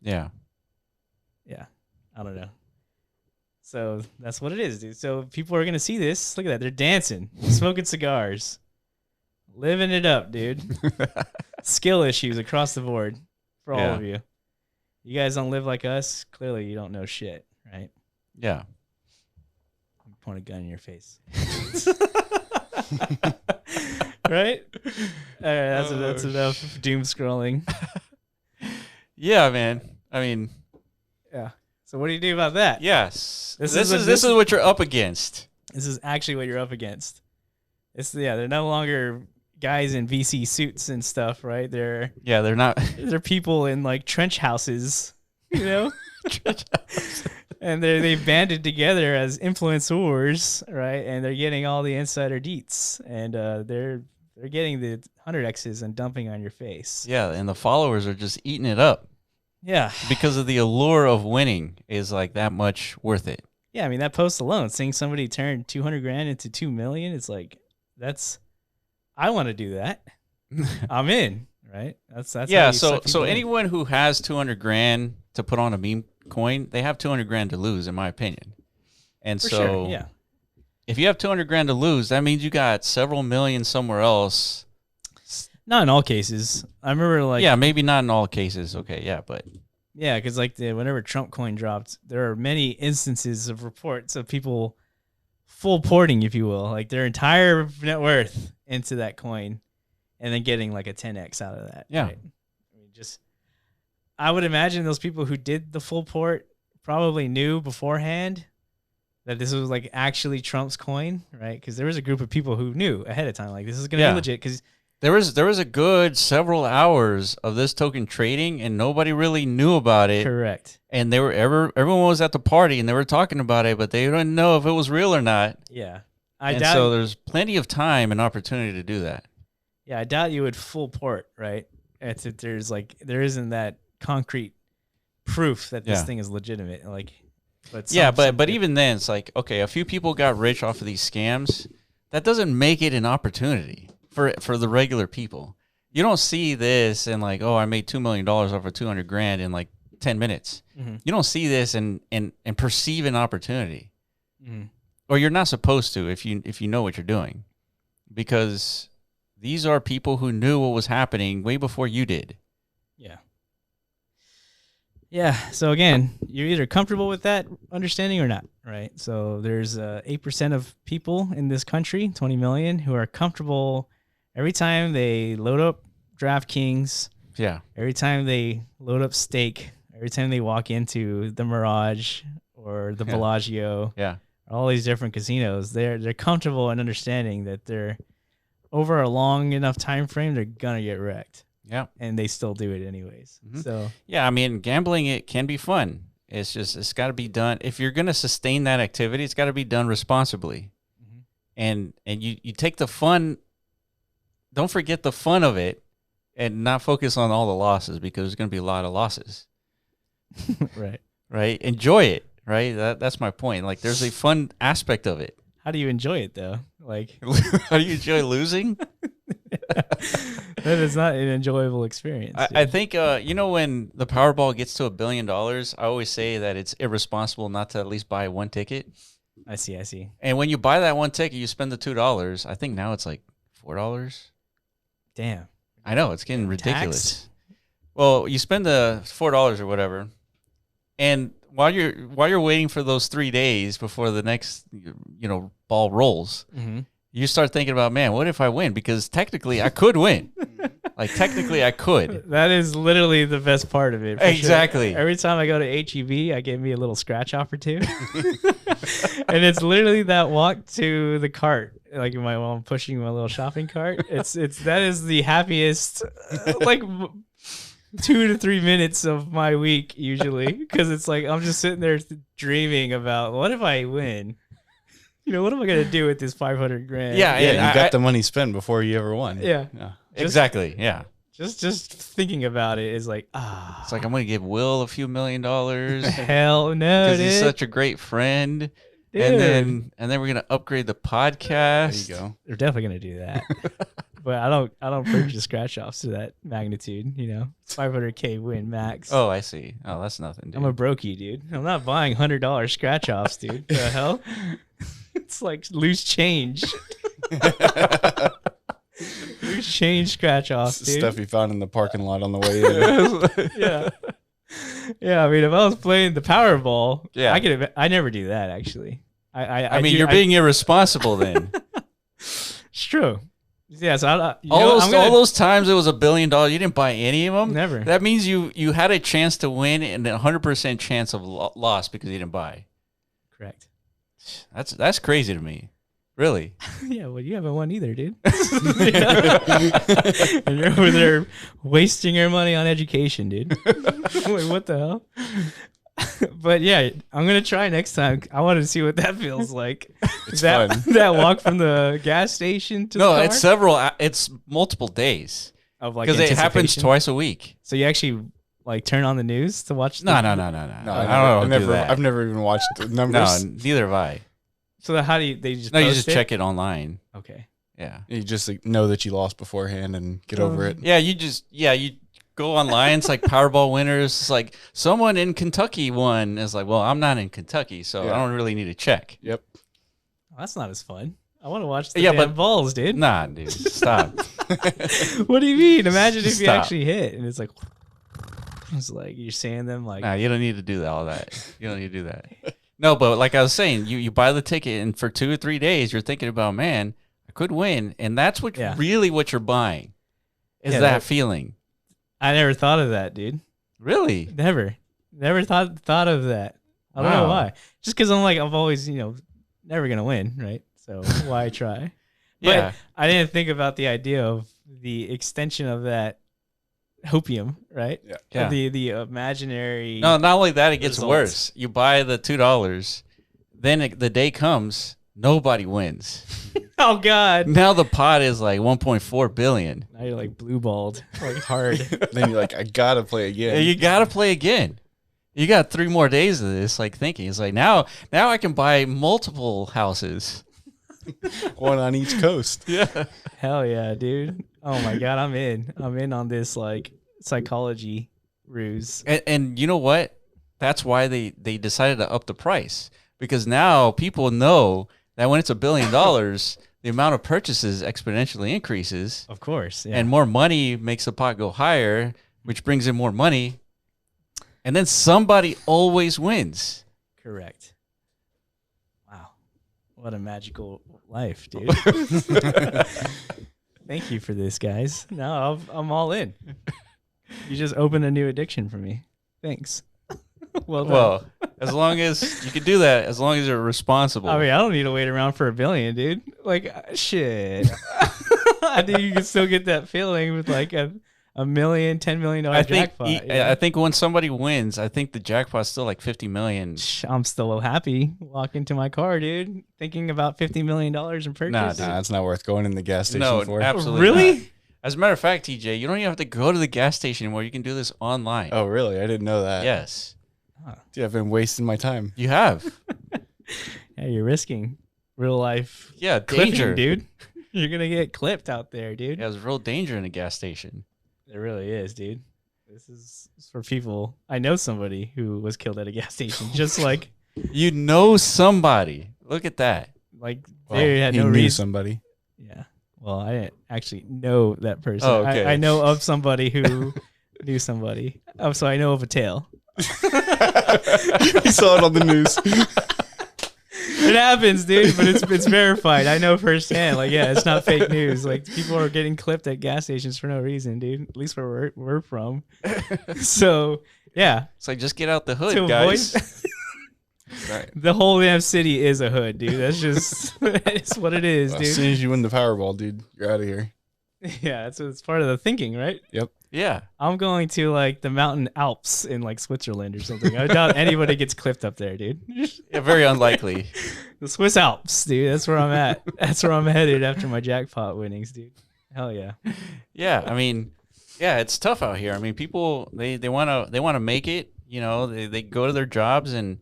Yeah. Yeah. I don't know. So that's what it is, dude. So people are going to see this. Look at that. They're dancing, smoking cigars, living it up, dude. Skill issues across the board for all of you. You guys don't live like us. Clearly, you don't know shit, right? Yeah. Point a gun in your face. Right? All right, that's enough doom scrolling. Yeah, man. I mean, yeah. So what do you do about that? Yes. This is is what you're up against. This is actually what you're up against. They're no longer guys in VC suits and stuff, right? They're not. They're people in like trench houses, you know. And they've banded together as influencers, right? And they're getting all the insider deets, and they're getting the 100x's and dumping on your face. Yeah, and the followers are just eating it up. Yeah, because of the allure of winning is like that much worth it. Yeah, I mean that post alone, seeing somebody turn 200 grand into 2 million, it's like I want to do that. I'm in, right? That's yeah. So anyone who has 200 grand to put on a meme coin, they have 200 grand to lose, in my opinion. And yeah, if you have 200 grand to lose, that means you got several million somewhere else. Not in all cases. I remember like maybe not in all cases. Okay, yeah, but yeah, because like whenever Trump coin dropped, there are many instances of reports of people full porting, if you will, like their entire net worth into that coin, and then getting like a 10x out of that. Yeah, right? I mean, I would imagine those people who did the full port probably knew beforehand that this was like actually Trump's coin, right? Because there was a group of people who knew ahead of time, like this is going to be legit. Because there was a good several hours of this token trading, and nobody really knew about it. Correct. And everyone was at the party, and they were talking about it, but they didn't know if it was real or not. Yeah, so there's plenty of time and opportunity to do that. Yeah, I doubt you would full port, right? There isn't that concrete proof that this thing is legitimate. Like, but even then, it's like, okay, a few people got rich off of these scams. That doesn't make it an opportunity for the regular people. You don't see this and like, oh, I made $2 million off of 200 grand in like 10 minutes. Mm-hmm. You don't see this and perceive an opportunity, or or you're not supposed to if you know what you're doing, because these are people who knew what was happening way before you did. Yeah. Yeah. So again, you're either comfortable with that understanding or not, right? So there's 8% of people in this country, 20 million, who are comfortable every time they load up DraftKings. Yeah. Every time they load up Stake. Every time they walk into the Mirage or the Bellagio. Yeah. All these different casinos, they're comfortable in understanding that they're over a long enough time frame, they're gonna get wrecked. Yeah. And they still do it anyways. Mm-hmm. So yeah, I mean, gambling, it can be fun. It's got to be done. If you're gonna sustain that activity, it's got to be done responsibly. Mm-hmm. And you take the fun. Don't forget the fun of it, and not focus on all the losses, because there's gonna be a lot of losses. Right. Enjoy it. Right. That's my point. Like, there's a fun aspect of it. How do you enjoy it though? Like, how do you enjoy losing? That is not an enjoyable experience. I think when the Powerball gets to $1 billion, I always say that it's irresponsible not to at least buy one ticket. I see. And when you buy that one ticket, you spend the $2. I think now it's like $4. Damn. I know, it's getting ridiculous. Tax? Well, you spend the $4 or whatever, and while you're waiting for those 3 days before the next ball rolls, you start thinking about, man, what if I win? Because technically I could win. Like technically I could. That is literally the best part of it. Exactly. Sure. Every time I go to HEB, I get me a little scratch off or two. And it's literally that walk to the cart, like while I'm pushing my little shopping cart. That is the happiest, like 2 to 3 minutes of my week usually, because it's like I'm just sitting there dreaming about what if I win. What am I gonna do with this 500 grand? Yeah, you got the money spent before you ever won. Yeah. Exactly. Yeah. Just thinking about it is like, It's like I'm gonna give Will a few $1 million. Hell no, because he's such a great friend. Dude. And then we're gonna upgrade the podcast. There you go. They're definitely gonna do that. But I don't purchase scratch offs to that magnitude. 500K win max. Oh, I see. Oh, that's nothing, dude. I'm a brokey, dude. I'm not buying $100 scratch offs, dude. The hell? It's like loose change. Loose change scratch offs, dude. Stuff you found in the parking lot on the way in. Yeah. I mean, if I was playing the Powerball, yeah, I never do that actually. I mean, you're being irresponsible then. It's true. Yeah, so all those times it was $1 billion, you didn't buy any of them. Never. That means you had a chance to win and a 100% chance of loss because you didn't buy. Correct. That's crazy to me. Really? Yeah, well, you haven't won either, dude. And you're over there wasting your money on education, dude. Wait, what the hell? But yeah, I'm gonna try next time. I want to see what that feels like. It's fun. That walk from the gas station to the car? It's multiple days of like because it happens twice a week. So you actually like turn on the news to watch? No. I've never even watched the numbers. No, neither have I. So how do you? They just you just check it online. Okay. Yeah. You just know that you lost beforehand and get over it. Yeah, you go online. It's like Powerball winners. It's like someone in Kentucky won. It's like, well, I'm not in Kentucky, so I don't really need to check. Yep. Well, that's not as fun. I want to watch the damn balls, dude. Nah, dude, stop. What do you mean? Imagine if you actually hit and it's like you're seeing them like. Nah, you don't need to do all that. You don't need to do that. No, but like I was saying, you buy the ticket and for 2 or 3 days you're thinking about, man, I could win, and that's really what you're buying. Is that feeling? I never thought of that, dude. Really? Never thought of that. I don't know why. Just because I'm always, never gonna win, right? So why try? Yeah. But I didn't think about the idea of the extension of that hopium, right? Yeah. The imaginary. No, not only that, it gets results. worse. You buy the $2, then the day comes, nobody wins. Oh God! Now the pot is like 1.4 billion. Now you're like blue balled, like hard. Then you're like, I gotta play again. Yeah, you gotta play again. You got 3 more days of this. Like thinking, it's like now I can buy multiple houses, one on each coast. Yeah. Hell yeah, dude! Oh my God, I'm in on this like psychology ruse. And you know what? That's why they decided to up the price, because now people know that when it's $1 billion, the amount of purchases exponentially increases. Of course, yeah. And more money makes the pot go higher, which brings in more money. And then somebody always wins. Correct. Wow. What a magical life, dude. Thank you for this, guys. Now I'm all in. You just opened a new addiction for me. Thanks. Well, as long as you can do that, as long as you're responsible. I mean, I don't need to wait around for $1 billion, dude. Like, shit. I think you can still get that feeling with like a $1 million, $10 million jackpot. I think when somebody wins, I think the jackpot's still like 50 million. I'm still happy. Walk into my car, dude, thinking about $50 million in purchase. Nah, it's not worth going in the gas station for. Absolutely really? Not. As a matter of fact, TJ, you don't even have to go to the gas station anymore. You can do this online. Oh, really? I didn't know that. Yes. Dude, I've been wasting my time. You have. Yeah, you're risking real life. Yeah, danger, dude. You're gonna get clipped out there, dude. Yeah, there's real danger in a gas station. There really is, dude. This is for people. I know somebody who was killed at a gas station, just like You know somebody. Look at that. like they had no knew reason. somebody. Yeah. Well, I didn't actually know that person. Oh, okay. I know of somebody who knew somebody. Oh, so I know of a tale. You saw it on the news. It happens, dude, but it's verified. I know firsthand. Like, yeah, it's not fake news. Like, people are getting clipped at gas stations for no reason, dude. At least where we're from. So, yeah. It's like, just get out the hood, To guys. Right. The whole damn city is a hood, dude. That's just it's what it is, As dude. soon as you win the Powerball, dude, you're out of here. Yeah, it's part of the thinking, right? Yep. Yeah. I'm going to like the mountain Alps in like Switzerland or something. I doubt anybody gets clipped up there, dude. Yeah, very unlikely. The Swiss Alps, dude. That's where I'm at. That's where I'm headed after my jackpot winnings, dude. Hell yeah. Yeah, I mean, yeah, it's tough out here. I mean, people they wanna make it. You know, they go to their jobs, and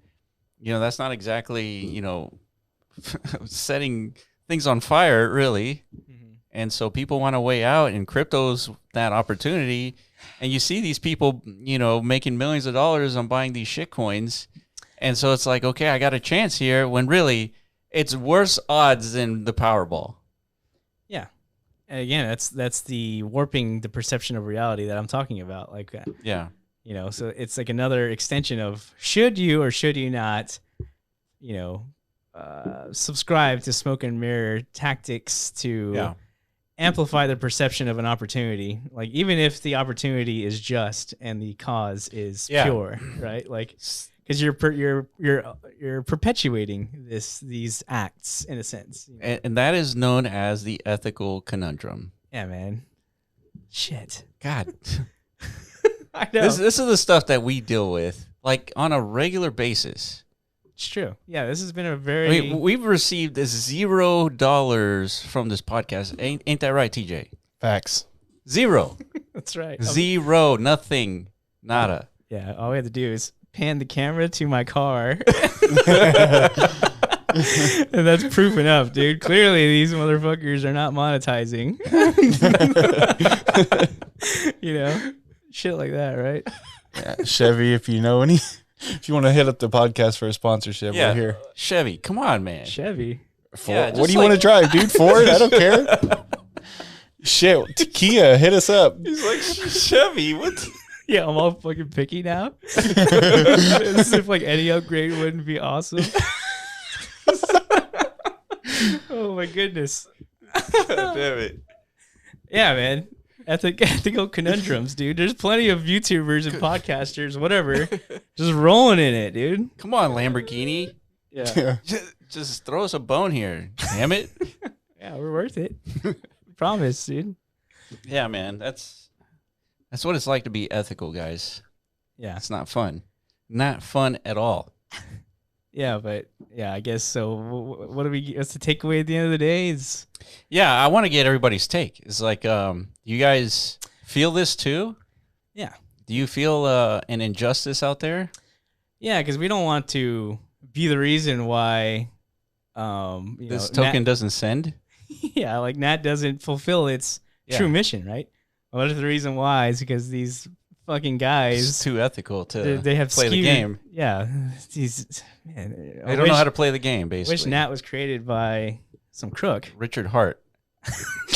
you know that's not exactly setting things on fire, really. And so people want a way out, and crypto's that opportunity. And you see these people, making millions of dollars on buying these shit coins. And so it's like, okay, I got a chance here, when really it's worse odds than the Powerball. Yeah. And again, that's the warping the perception of reality that I'm talking about. Like, Yeah. So it's like another extension of should you or should you not, subscribe to smoke and mirror tactics to amplify the perception of an opportunity. Like, even if the opportunity is just and the cause is pure, right? Like, because you're perpetuating these acts in a sense. And that is known as the ethical conundrum. Yeah, man. Shit. God. I know. This is the stuff that we deal with, like, on a regular basis. It's true. Yeah, this has been a very... we've received $0 from this podcast. Ain't that right, TJ? Facts. Zero. That's right. Zero. Nothing. Nada. Yeah, all we have to do is pan the camera to my car. And that's proof enough, dude. Clearly, these motherfuckers are not monetizing. Shit like that, right? Yeah, Chevy, if you know any... If you want to hit up the podcast for a sponsorship, we're here. Chevy, come on, man. Chevy. Yeah, what do you want to drive, dude? Ford? I don't care. Shit, Kia, hit us up. He's like, Chevy, what? Yeah, I'm all fucking picky now. As if like any upgrade wouldn't be awesome. Oh my goodness. Damn it. Yeah, man. Ethical conundrums, dude. There's plenty of YouTubers and podcasters, whatever, just rolling in it, dude. Come on, Lamborghini. Yeah. Just throw us a bone here. Damn it. Yeah, we're worth it. Promise, dude. Yeah, man. That's what it's like to be ethical, guys. Yeah. It's not fun. Not fun at all. Yeah, but yeah, I guess so. What do we? What's the takeaway at the end of the day? Yeah, I want to get everybody's take. It's like, you guys feel this too? Yeah. Do you feel an injustice out there? Yeah, because we don't want to be the reason why this token doesn't send. Yeah, like NAT doesn't fulfill its true mission, right? What if the reason why is because these fucking guys it's too ethical to they have play skewed, the game. Yeah, They don't know how to play the game. Basically, wish NAT was created by some crook. Richard Hart.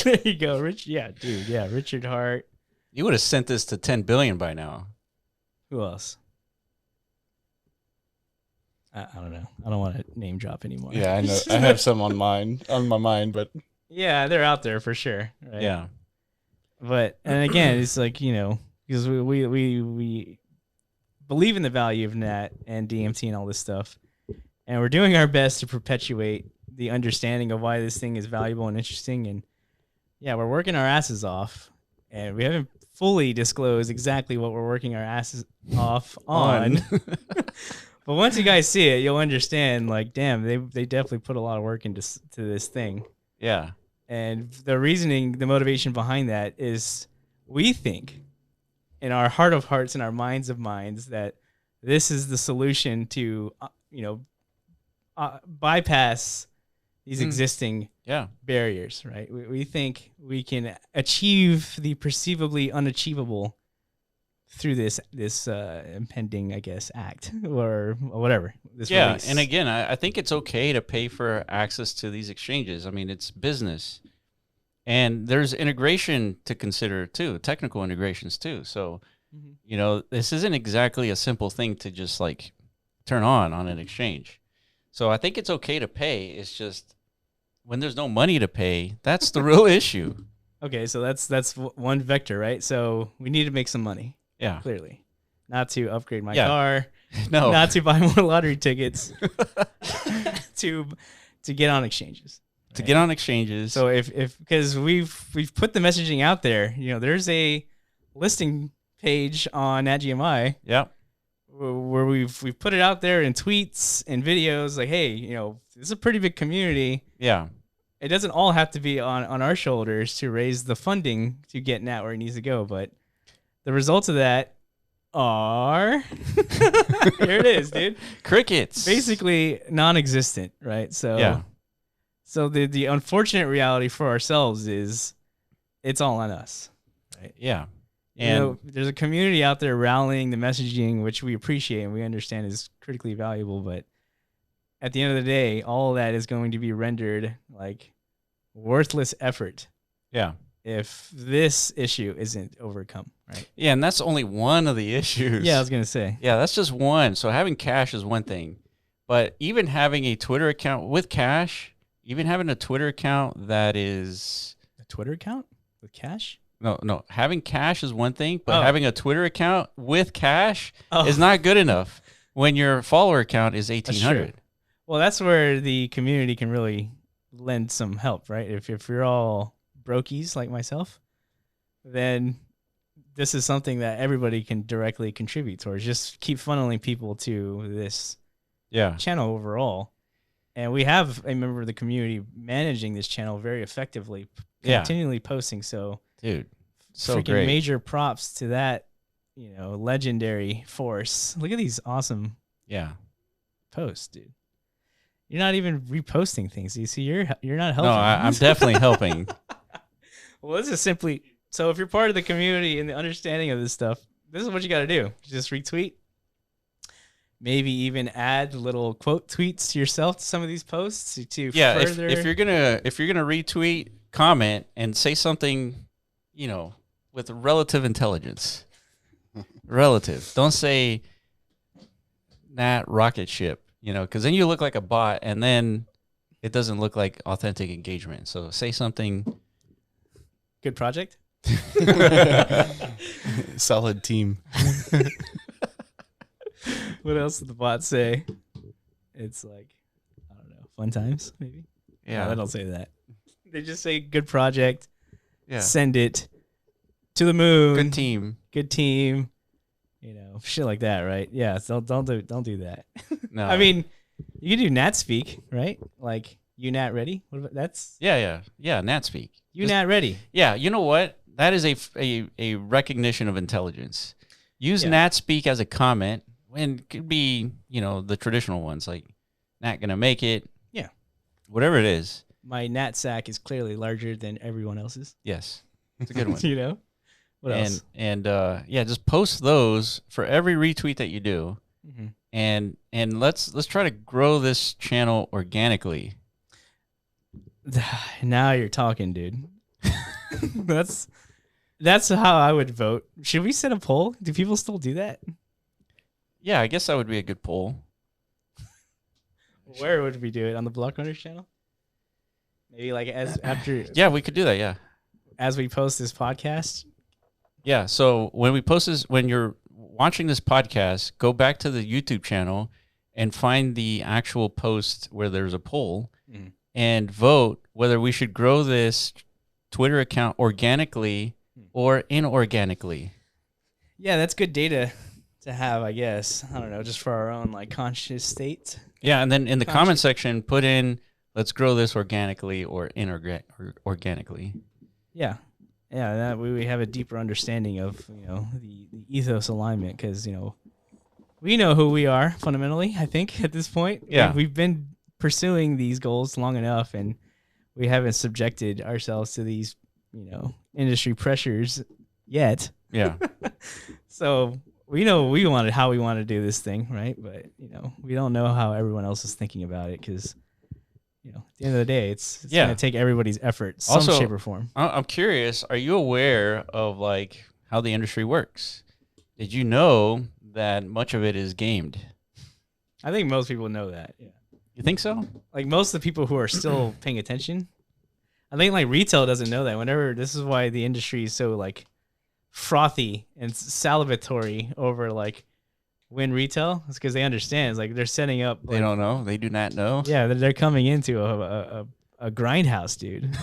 There you go, Richard Hart. You would have sent this to 10 billion by now. Who else? I don't know. I don't want to name drop anymore. Yeah, I know. I have some on my mind, but yeah, they're out there for sure. Right? Yeah, but and again, it's like because we believe in the value of NAT and DMT and all this stuff, and we're doing our best to perpetuate the understanding of why this thing is valuable and interesting. And yeah, we're working our asses off, and we haven't fully disclosed exactly what we're working our asses off on. But once you guys see it, you'll understand, like, damn, they definitely put a lot of work into this thing. Yeah. And the reasoning, the motivation behind that is we think in our heart of hearts and our minds of minds that this is the solution to, bypass these existing Yeah. barriers, right? We think we can achieve the perceivably unachievable through this impending, I guess, act or whatever. This release. And again, I think it's okay to pay for access to these exchanges. I mean, it's business. And there's integration to consider too, technical integrations too. So, you know, this isn't exactly a simple thing to just like turn on an exchange. So I think it's okay to pay. It's just when there's no money to pay, that's the real issue. Okay, so that's one vector, right? So we need to make some money. Yeah. Clearly. Not to upgrade my car. No. Not to buy more lottery tickets. to get on exchanges. Right? To get on exchanges. So if because we've put the messaging out there, you know, there's a listing page on NatGMI. Yeah. Where we've put it out there in tweets and videos like, hey, you know, this is a pretty big community. Yeah. It doesn't all have to be on our shoulders to raise the funding to get NAT where it needs to go, but the results of that are here it is, dude. Crickets. Basically non-existent, right? So yeah. So the unfortunate reality for ourselves is it's all on us. Right? Yeah. And you know, there's a community out there rallying the messaging, which we appreciate and we understand is critically valuable, but at the end of the day, all of that is going to be rendered like worthless effort. Yeah. If this issue isn't overcome, right? Yeah, and that's only one of the issues. Yeah, I was going to say. Yeah, that's just one. So having cash is one thing. But even having a Twitter account with cash, even having a Twitter account that is... A Twitter account with cash? No. Having cash is one thing, but having a Twitter account with cash is not good enough when your follower count is 1,800. Well, that's where the community can really lend some help, right? If you're all brokies like myself, then this is something that everybody can directly contribute towards. Just keep funneling people to this channel overall. And we have a member of the community managing this channel very effectively, continually posting. So, dude, so freaking great. Major props to that, you know, legendary force. Look at these awesome posts, dude. You're not even reposting things. You see, you're not helping. No, I'm definitely helping. Well, this is simply so. If you're part of the community and the understanding of this stuff, this is what you got to do. Just retweet. Maybe even add little quote tweets to yourself to some of these posts to further. If you're gonna retweet, comment, and say something, you know, with relative intelligence. Relative. Don't say NAT rocket ship, you know, because then you look like a bot, and then it doesn't look like authentic engagement. So say something. Good project. Solid team. What else did the bot say? It's like, I don't know, fun times, maybe? Yeah. No, they don't say that. They just say good project. Yeah. Send it to the moon. Good team. Good team. You know, shit like that, right? Yeah, so don't do that. No. I mean, you can do NAT speak, right? Like, you NAT ready? What about that's Yeah, NAT speak. You NAT ready. Yeah, you know what? That is a recognition of intelligence. Use NAT speak as a comment. And it could be, you know, the traditional ones like not gonna make it. Yeah. Whatever it is. My NAT sack is clearly larger than everyone else's. Yes. It's a good one. You know? What else? And just post those for every retweet that you do. Mm-hmm. And let's try to grow this channel organically. Now you're talking, dude. That's how I would vote. Should we set a poll? Do people still do that? Yeah, I guess that would be a good poll. Where would we do it? On the Block Runners channel? Maybe like after. Yeah, we could do that. Yeah. As we post this podcast. Yeah. So when we post this, when you're watching this podcast, go back to the YouTube channel and find the actual post where there's a poll and vote whether we should grow this Twitter account organically or inorganically. Yeah, that's good data to have, I guess. I don't know, just for our own like conscious state. Yeah, and then in the comment section, put in let's grow this organically or inorganically. Yeah, that we have a deeper understanding of, you know, the ethos alignment, because, you know, we know who we are fundamentally. I think at this point, yeah, we've been pursuing these goals long enough, and we haven't subjected ourselves to these, industry pressures yet. Yeah. So we know how we want to do this thing, right? But we don't know how everyone else is thinking about it, because at the end of the day, it's going to take everybody's effort, some Also, shape or form. I'm curious, are you aware of like how the industry works? Did you know that much of it is gamed? I think most people know that. Yeah. You think so? Like most of the people who are still paying attention, I think like retail doesn't know that. This is why the industry is so like frothy and salivatory over like win retail. It's because they understand. It's like they're setting up. They don't know. They do not know. Yeah, they're coming into a grindhouse, dude.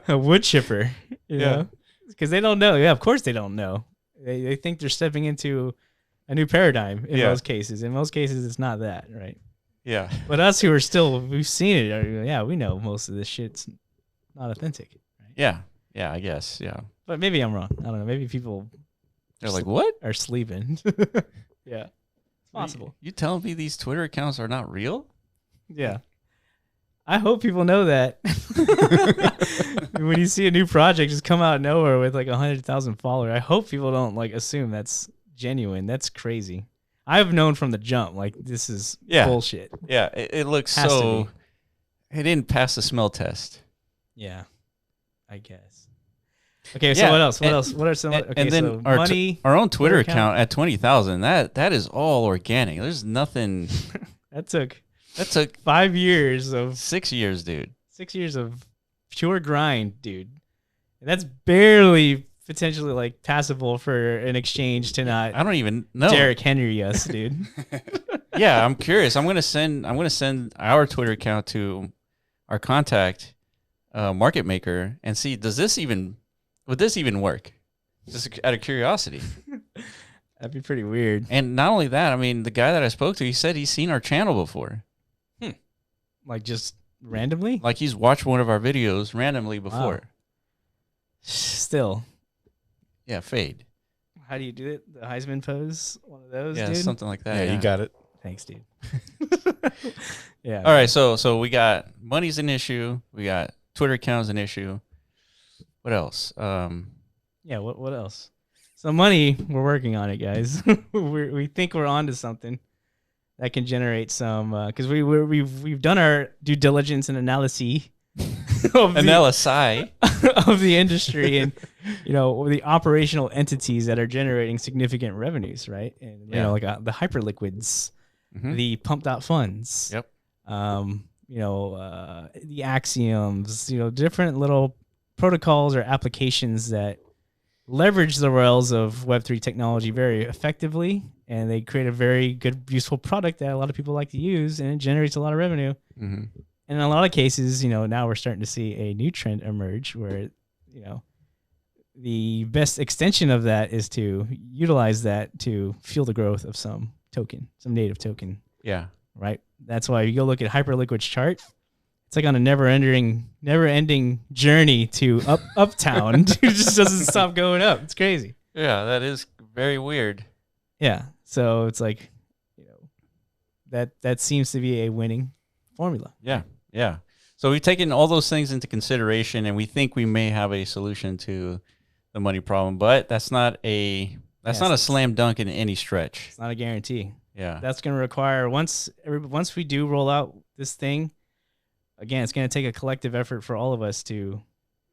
A wood chipper. You know, because they don't know. Yeah, of course they don't know. They think they're stepping into a new paradigm in most cases. In most cases, it's not that, right? Yeah. But us who are we've seen it. We know most of this shit's not authentic. Right? Yeah. Yeah, I guess. Yeah. But maybe I'm wrong. I don't know. Maybe people They're like, what? are sleeping. Yeah. It's possible. You telling me these Twitter accounts are not real? Yeah. I hope people know that. When you see a new project just come out of nowhere with like 100,000 followers, I hope people don't like assume that's genuine. That's crazy. I've known from the jump, like this is bullshit. Yeah, it looks Has to so. be. It didn't pass the smell test. Yeah, I guess. Okay, so what else? What else? What are some? Okay, and then so our money. Our own Twitter Twitter account at 20,000. That is all organic. There's nothing. That took 5 years of 6 years, dude. 6 years of pure grind, dude. And that's barely potentially like passable for an exchange to not. I don't even know. Derrick Henry us, dude. Yeah, I'm curious. I'm gonna send our Twitter account to our contact market maker and see would this even work? Just out of curiosity. That'd be pretty weird. And not only that, I mean, the guy that I spoke to, he said he's seen our channel before. Like just randomly? Like he's watched one of our videos randomly before. Wow. Still. Yeah, fade. How do you do it? The Heisman pose? One of those, Yeah, dude? something like that. Yeah, you got it. Thanks, dude. Yeah. All right, so we got money's an issue. We got Twitter account's an issue. What else? Yeah, what else? So money, we're working on it, guys. We think we're onto something that can generate some, because we've done our due diligence and analysis of the industry and the operational entities that are generating significant revenues, right? And like the hyperliquids, the pumped out funds, the axioms, different little protocols or applications that leverage the rails of Web3 technology very effectively, and they create a very good, useful product that a lot of people like to use, and it generates a lot of revenue. Mm-hmm. And in a lot of cases, now we're starting to see a new trend emerge where, the best extension of that is to utilize that to fuel the growth of some native token. Yeah. Right. That's why you go look at Hyperliquid's chart. It's like on a never-ending journey to uptown. It just doesn't stop going up. It's crazy. Yeah, that is very weird. Yeah. So it's like, that seems to be a winning formula. Yeah. Yeah. So we've taken all those things into consideration, and we think we may have a solution to the money problem, but that's not a slam dunk in any stretch. It's not a guarantee. Yeah. That's going to require once we do roll out this thing, again, it's going to take a collective effort for all of us to,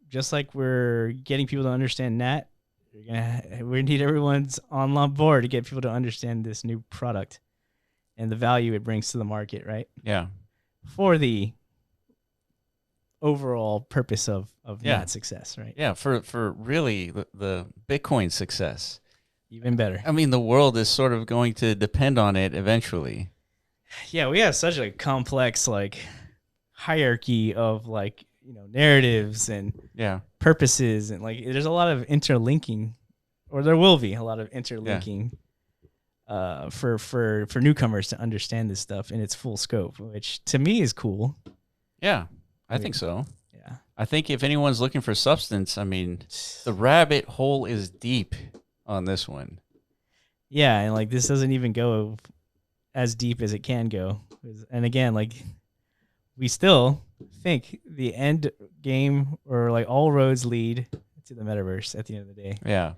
just like we're getting people to understand NAT, we need everyone's on board to get people to understand this new product and the value it brings to the market, right? Yeah. For the overall purpose of NAT success, right? Yeah, for really the Bitcoin success. Even better. I mean, the world is sort of going to depend on it eventually. Yeah, we have such a complex hierarchy of narratives and purposes, and there's a lot of interlinking, or there will be a lot of interlinking for newcomers to understand this stuff in its full scope, which to me is cool. Yeah, I think so. Yeah. I think if anyone's looking for substance, I mean, the rabbit hole is deep on this one. Yeah, and this doesn't even go as deep as it can go. And again, like we still think the end game or like all roads lead to the metaverse at the end of the day. Yeah.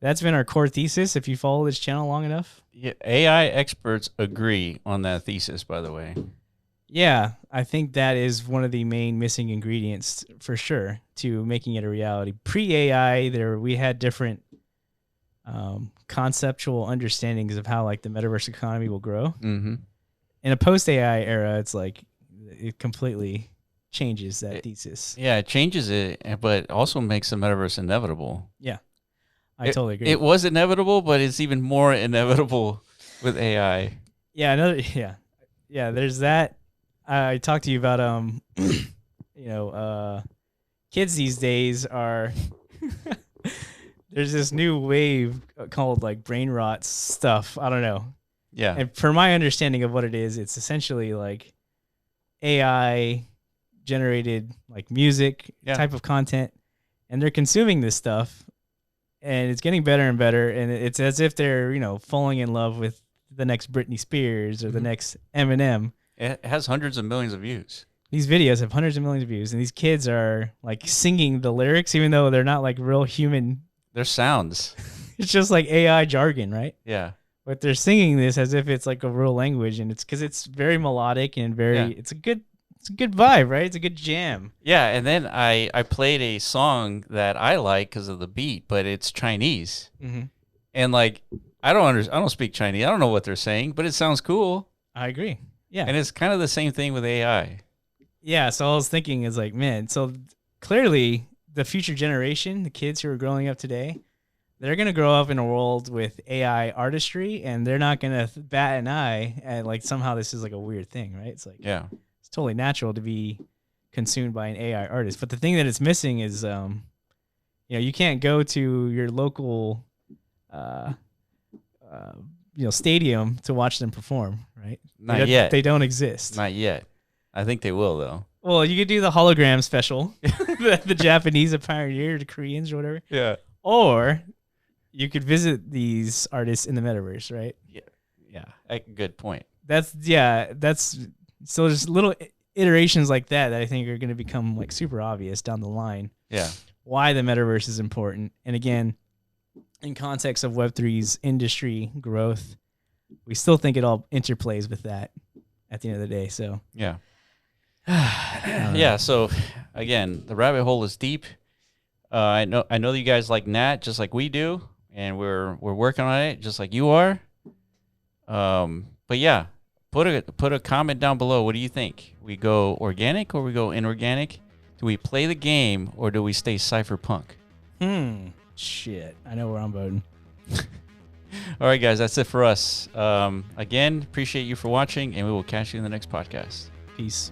That's been our core thesis. If you follow this channel long enough. Yeah, AI experts agree on that thesis, by the way. Yeah, I think that is one of the main missing ingredients for sure to making it a reality. Pre-AI, we had different conceptual understandings of how like the metaverse economy will grow. Mm-hmm. In a post-AI era, it's like it completely changes that thesis. Yeah, it changes it, but also makes the metaverse inevitable. Yeah, I totally agree. It was inevitable, but it's even more inevitable with AI. Yeah, yeah. There's that. I talked to you about kids these days are there's this new wave called like brain rot stuff. I don't know. Yeah. And for my understanding of what it is, it's essentially like AI generated like music type of content, and they're consuming this stuff, and it's getting better and better, and it's as if they're falling in love with the next Britney Spears or the next Eminem. It has hundreds of millions of views. These videos have hundreds of millions of views, and these kids are like singing the lyrics, even though they're not like real human. They're sounds. It's just like AI jargon, right? Yeah. But they're singing this as if it's like a real language, and it's because it's very melodic and it's a good vibe, right? It's a good jam. Yeah, and then I played a song that I like because of the beat, but it's Chinese, and like I don't speak Chinese. I don't know what they're saying, but it sounds cool. I agree. Yeah. And it's kind of the same thing with AI. Yeah. So I was thinking is like, man, so clearly the future generation, the kids who are growing up today, they're going to grow up in a world with AI artistry, and they're not going to bat an eye at like somehow this is like a weird thing, right? It's like, it's totally natural to be consumed by an AI artist. But the thing that it's missing is, you can't go to your local, stadium to watch them perform, right? Not yet. They don't exist. Not yet. I think they will, though. Well, you could do the hologram special, the Japanese have pioneered, the Koreans or whatever. Yeah. Or you could visit these artists in the metaverse, right? Yeah. Good point. So there's little iterations like that I think are going to become like super obvious down the line. Yeah. Why the metaverse is important. And again, in context of Web3's industry growth, we still think it all interplays with that at the end of the day. So yeah. Yeah. So again, the rabbit hole is deep. I know that you guys like NAT just like we do, and we're working on it just like you are. But yeah, put a comment down below. What do you think? We go organic or we go inorganic? Do we play the game or do we stay cypherpunk? Shit. I know where I'm voting. All right, guys, that's it for us. Again, appreciate you for watching, and we will catch you in the next podcast. Peace.